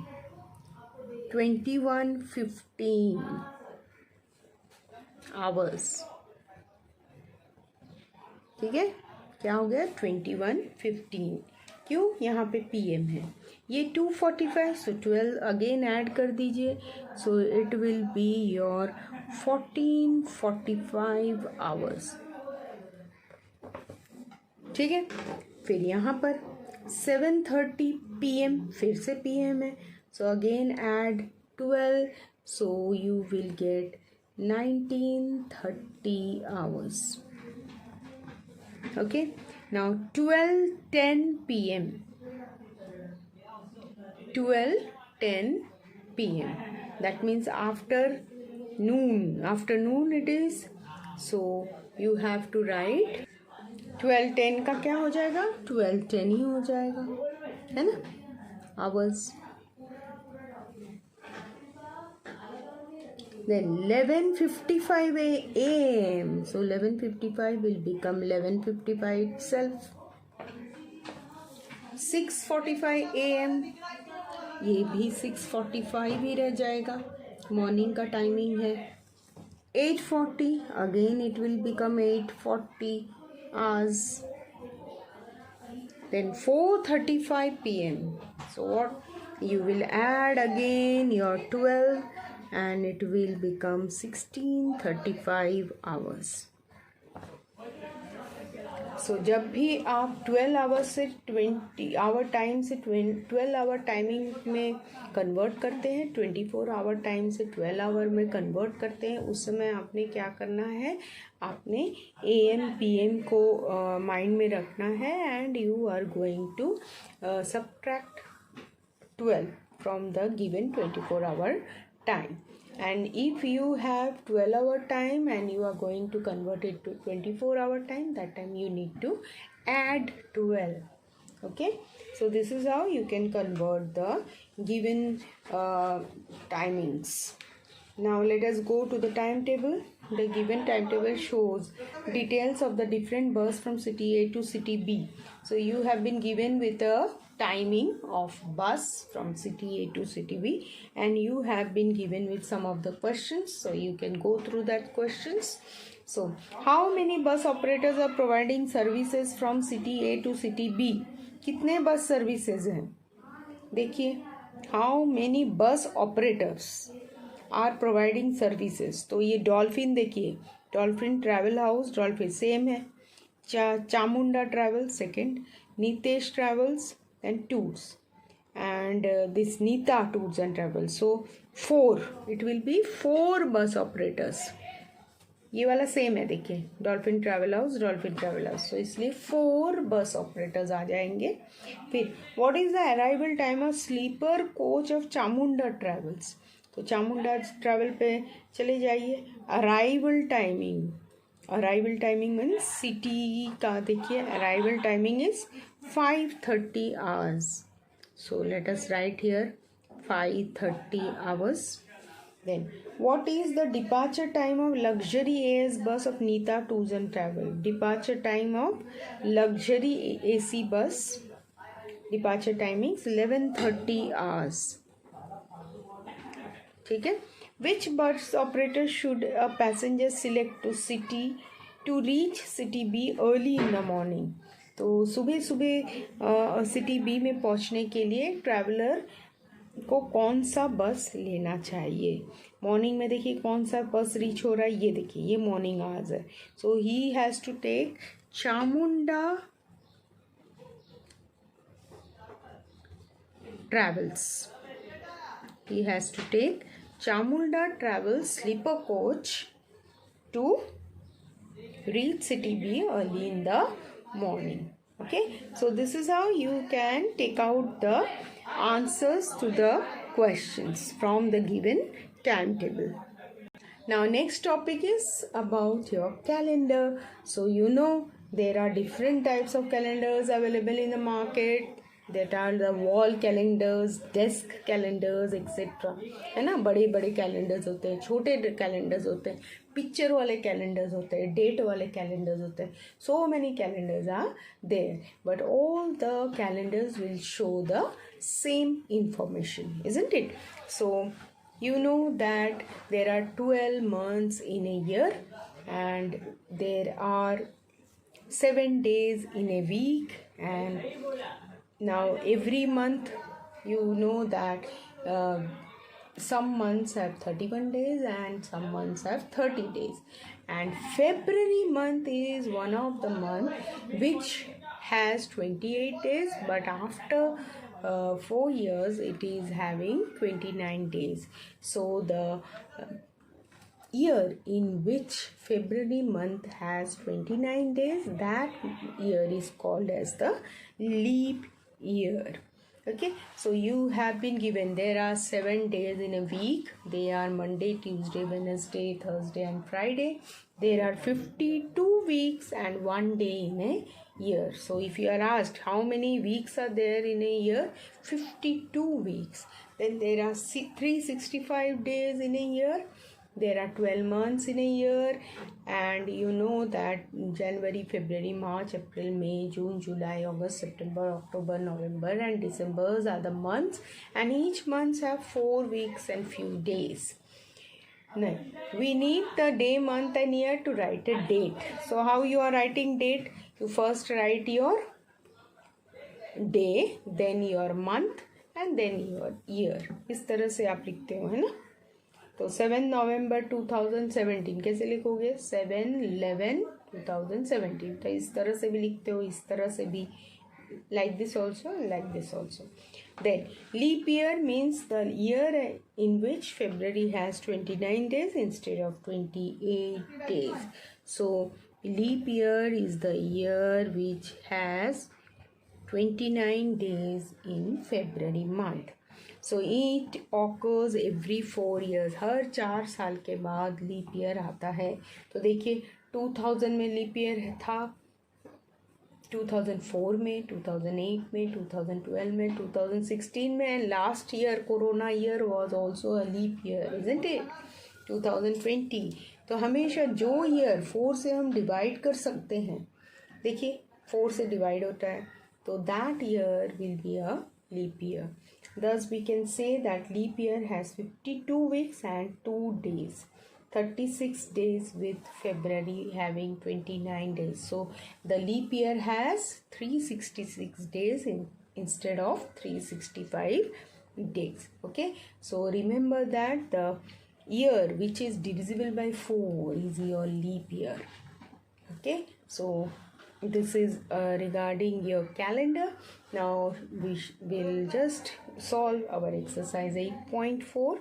21:15 hours. ठीक है, क्या हो गया, 21:15. क्यों, यहाँ पे PM है. ये 2:45, सो 12 अगेन ऐड कर दीजिए, so it will be your 14:45 hours. ठीक है. फिर यहाँ पर 7:30 PM, फिर से PM है, so again add 12, so you will get 19:30 hours. Okay, now 12:10 PM. 12:10 PM, that means afternoon it is, so you have to write 12:10 का क्या हो जाएगा, 12:10 ही हो जाएगा, है ना, hours. Then 11:55 AM, so 11:55 will become 11:55 itself. 6:45 AM, ये भी 6:45 ही रह जाएगा, मॉर्निंग का टाइमिंग है. 8:40, again it will become 8:40 hours. Then 4:35 PM, so what, you will add again your 12 and it will become 16:35 hours. So जब भी आप 12 आवर्स से 20 आवर टाइम से 12 आवर टाइमिंग में कन्वर्ट करते हैं, 24 आवर टाइम से 12 आवर में कन्वर्ट करते हैं, उस समय आपने क्या करना है, आपने AM PM को माइंड में रखना है, and you are going to subtract 12 from the given 24 hour time. And if you have 12-hour time and you are going to convert it to 24-hour time, that time you need to add 12. Okay, so this is how you can convert the given timings. Now let us go to the timetable. The given timetable shows details of the different bus from city A to city B. So you have been given with a timing of bus from city A to city B, and you have been given with some of the questions, so you can go through that questions. So how many bus operators are providing services from city A to city B? कितने bus services हैं, देखिए, how many bus operators are providing services. तो ये dolphin देखिए, dolphin travel house, dolphin same है, Chamunda travel second, Nitesh travels and tours, and this Nita tours and travels. So 4, it will be 4 bus operators. ये वाला same है, देखिए, dolphin travel house, dolphin travel house, तो इसलिए 4 बस ऑपरेटर्स आ जाएंगे. फिर what is the arrival time of sleeper coach of Chamunda travels. तो चामुंडा ट्रैवल पे चले जाइए. अराइवल टाइमिंग मीन्स सिटी का, देखिए, arrival timing is 5:30 hours. So let us write here 5:30 hours. Then, what is the departure time of luxury AS bus of Nita Tours and Travel? Departure time of luxury AC bus. Departure timings 11:30 hours. ठीक है. Which bus operator should a passenger select to reach city B early in the morning? तो सुबह सुबह city B में पहुंचने के लिए traveller को कौन सा बस लेना चाहिए? मॉर्निंग में देखिए कौन सा बस रीच हो रहा है, ये देखिए ये मॉर्निंग आवर्स है. So he has to take Chamunda travels. He has to take Chamunda Travels sleeper coach to reach City B early in the morning. Okay, so this is how you can take out the answers to the questions from the given timetable. Now next topic is about your calendar. So you know there are different types of calendars available in the market. That are the wall calendars, desk calendars, etc. है ना. बड़े बड़े calendars होते हैं, छोटे calendars होते हैं, picture वाले कैलेंडर्स होते हैं, डेट वाले कैलेंडर्स होते हैं. So many calendars are there, but all the calendars will show the same information, isn't it? So you know that there are 12 months in a year and there are 7 days in a week. And now every month you know that some months have 31 days and some months have 30 days, and February month is one of the month which has 28 days, but after 4 years it is having 29 days. So the year in which February month has 29 days, that year is called as the leap year. Okay, so you have been given there are 7 days in a week. They are Monday, Tuesday, Wednesday, Thursday and Friday. There are 52 weeks and 1 day in a year. So if you are asked how many weeks are there in a year, 52 weeks. Then there are 365 days in a year. There are 12 months in a year, and you know that January, February, March, April, May, June, July, August, September, October, November and December are the months, and each month have 4 weeks and few days. Now, we need the day, month and year to write a date. So how you are writing date? You first write your day, then your month and then your year. इस तरह से आप लिखते हो, है ना. तो 7 नवंबर 2017 कैसे लिखोगे? 7/11/2017. तो इस तरह से भी लिखते हो, इस तरह से भी, like this also, like this also. Then leap year means the year in which February has 29 days instead of 28 days. So leap year is the year which has 29 days in February month. So it occurs every 4 years. हर 4 साल के बाद leap year आता है. तो देखिए 2000 में leap year था, 2004 में, 2008 में, 2012 में, 2016 में, and last year corona year was also a leap year, isn't it? 2020. तो हमेशा जो ईयर 4 से हम डिवाइड कर सकते हैं, देखिए 4 से डिवाइड होता है, तो that year will be a leap year. Thus we can say that leap year has 52 weeks and 2 days, 36 days with February having 29 days. So the leap year has 366 days instead of 365 days. Okay, so remember that the year which is divisible by 4 is your leap year. Okay, so this is regarding your calendar. Now we will just solve our exercise 8.4.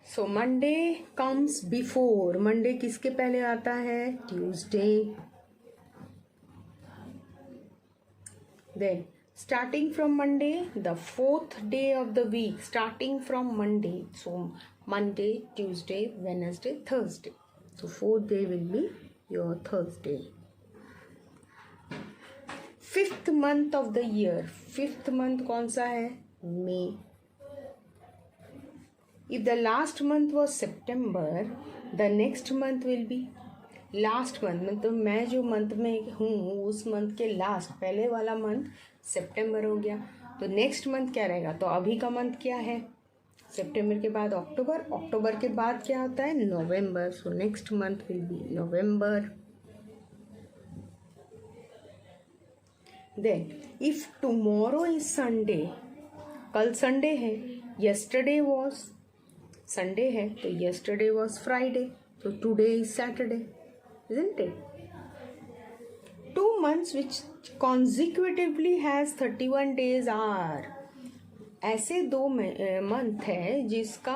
So Monday comes before. Monday किसके पहले आता है? Tuesday. Then starting from Monday, the 4th day of the week, starting from Monday. So Monday, Tuesday, Wednesday, Thursday. So 4th day will be your Thursday. 5th month of the year. 5th month कौन सा है? May. If the last month was September, the next month will be last month, मतलब मैं जो month में हूँ उस month के लास्ट, पहले वाला मंथ सितंबर हो गया, तो नेक्स्ट मंथ क्या रहेगा? तो अभी का मंथ क्या है? सितंबर के बाद अक्टूबर, अक्टूबर के बाद क्या होता है? November. So next month will be November. Then if tomorrow is Sunday, कल संडे है, यस्टरडे वॉज संडे है, तो यस्टरडे वॉज फ्राइडे, तो today is Saturday, isn't it? 2 months which consecutively has 31 days are, ऐसे 2 मंथ है जिसका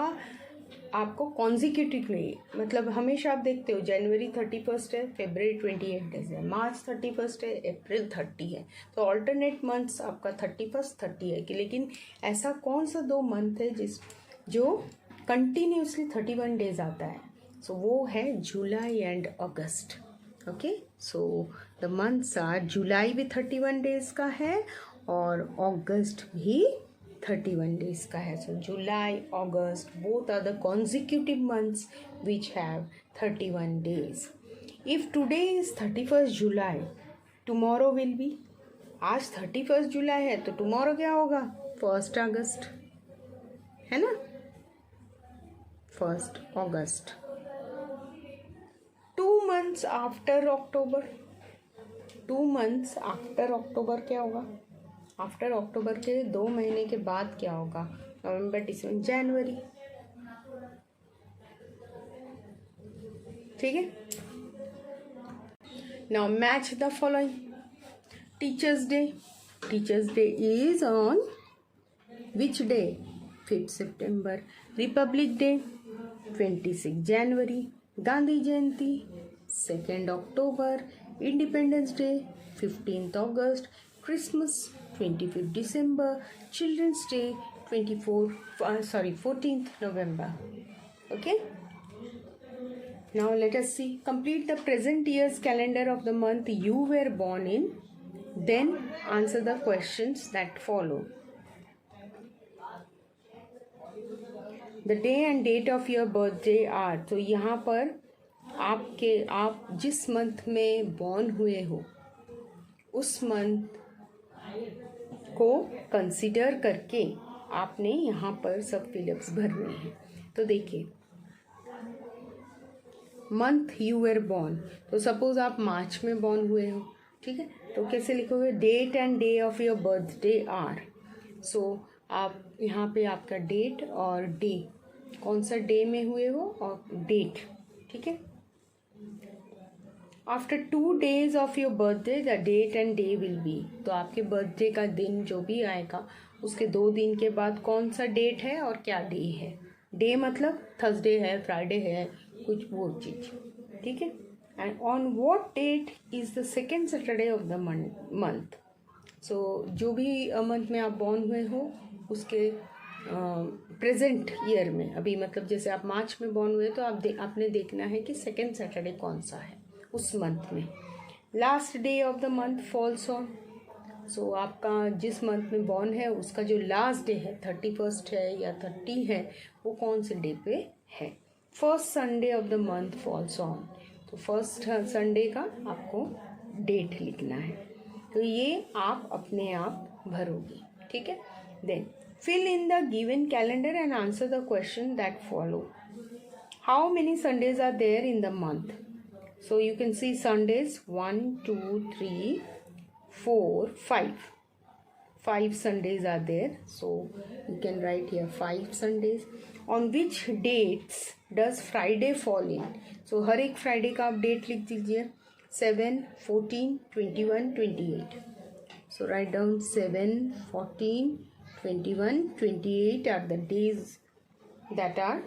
आपको consecutively, मतलब हमेशा आप देखते हो जनवरी 31 है, फरवरी 28 डेज है, मार्च 31 है, अप्रैल 30 है, तो ऑल्टरनेट मंथ्स आपका 31 30 है कि, लेकिन ऐसा कौन सा 2 मंथ है जो कंटिन्यूसली 31 डेज आता है? सो वो है July and August. Okay, so the months are, July भी 31 डेज का है और अगस्त भी 31 डेज का है. So July, August, both are the consecutive months which have 31 days. If today is 31 July, tomorrow will be, आज 31 जुलाई है तो टुमारो क्या होगा? 1 अगस्त, है ना? 1 अगस्त. 2 months आफ्टर अक्टूबर, 2 months आफ्टर अक्टूबर क्या होगा? आफ्टर अक्टूबर के 2 महीने के बाद क्या होगा? नवंबर, दिसंबर, जनवरी. ठीक है. Now match the following. Teachers day, teachers day is on which day? 5 September. Republic day 26 January. Gandhi Jayanti 2 October. Independence day 15 August. Christmas 25 December. Children's day 14th November. Okay, now let us see. Complete the present year's calendar of the month you were born in, then answer the questions that follow. The day and date of your birthday are, तो यहाँ पर आप जिस month में born हुए हो उस month को कंसिडर करके आपने यहाँ पर सब फिलअप्स भरने हैं. तो देखिए, मंथ यू वर बॉर्न, तो सपोज आप मार्च में बॉर्न हुए हो, ठीक है, तो कैसे लिखोगे? Date and day of your birthday are. So आप यहाँ पे आपका डेट और डे, कौन सा डे में हुए हो और डेट, ठीक है. After 2 days of your birthday the date and day will be, तो आपके बर्थडे का दिन जो भी आएगा उसके 2 दिन के बाद कौन सा डेट है और क्या डे है. डे मतलब थर्सडे है, फ्राइडे है, कुछ वो चीज़, ठीक है. And on what date is the second Saturday of the month. So जो भी मंथ में आप बॉर्न हुए हो उसके प्रेजेंट ईयर में, अभी मतलब जैसे आप मार्च में बॉर्न हुए तो आपने देखना है कि सेकेंड सैटरडे कौन सा है उस मंथ में. Last day of the month falls on, so आपका जिस मंथ में बॉर्न है उसका जो लास्ट डे है 31 है या 30 है, वो कौन से डे पे है. First Sunday off the month falls on, तो फर्स्ट संडे का आपको डेट लिखना है. तो ये आप अपने आप भरोगे, ठीक है. Then fill in the given calendar and answer the question that follow. How many Sundays are there in the month? So you can see Sundays 1 2 3 4 5. 5 Sundays are there. So you can write here 5 Sundays. On which dates does Friday fall in? So हर एक Friday का आप date लिख दीजिए. 7 14 21 28. So write down 7 14 21 28 are the days that are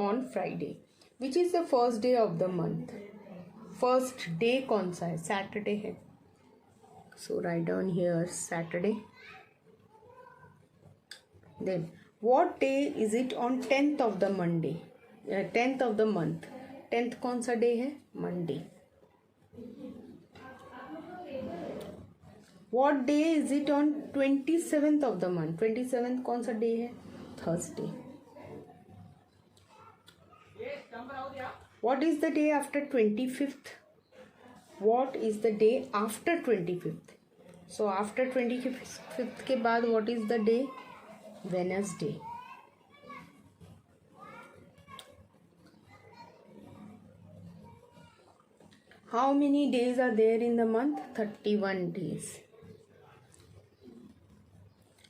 on Friday. Which is the first day of the month? First day कौन सा है? Saturday है. So write down here Saturday. Then what day is it on 10th of the Monday? 10th of the month. 10th कौन सा day है? Monday. What day is it on 27th of the month? 27th कौन सा day है? Thursday. What is the day after 25th? What is the day after 25th? So after 25th के बाद what is the day? Wednesday. How many days are there in the month? 31 days.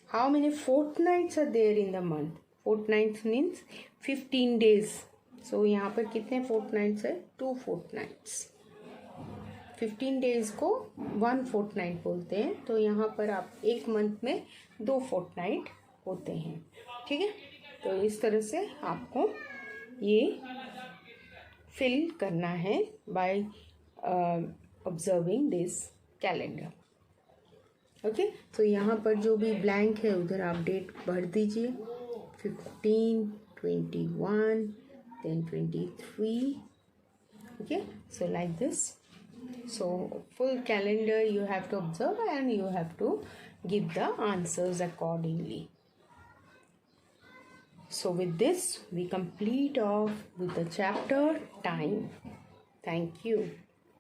How many fortnights are there in the month? Fortnights means 15 days. So यहाँ पर कितने fortnights है? 2 fortnights. 15 days को 1 fortnight बोलते हैं. तो यहाँ पर आप एक month में 2 fortnight होते हैं. ठीक है, तो इस तरह से आपको ये fill करना है by observing this calendar. Okay, तो यहाँ पर जो भी ब्लैंक है उधर आप डेट भर दीजिए. 15, 21, then 23. Okay, so like this. So full calendar you have to observe and you have to give the answers accordingly. So with this we complete off with the chapter time. Thank you.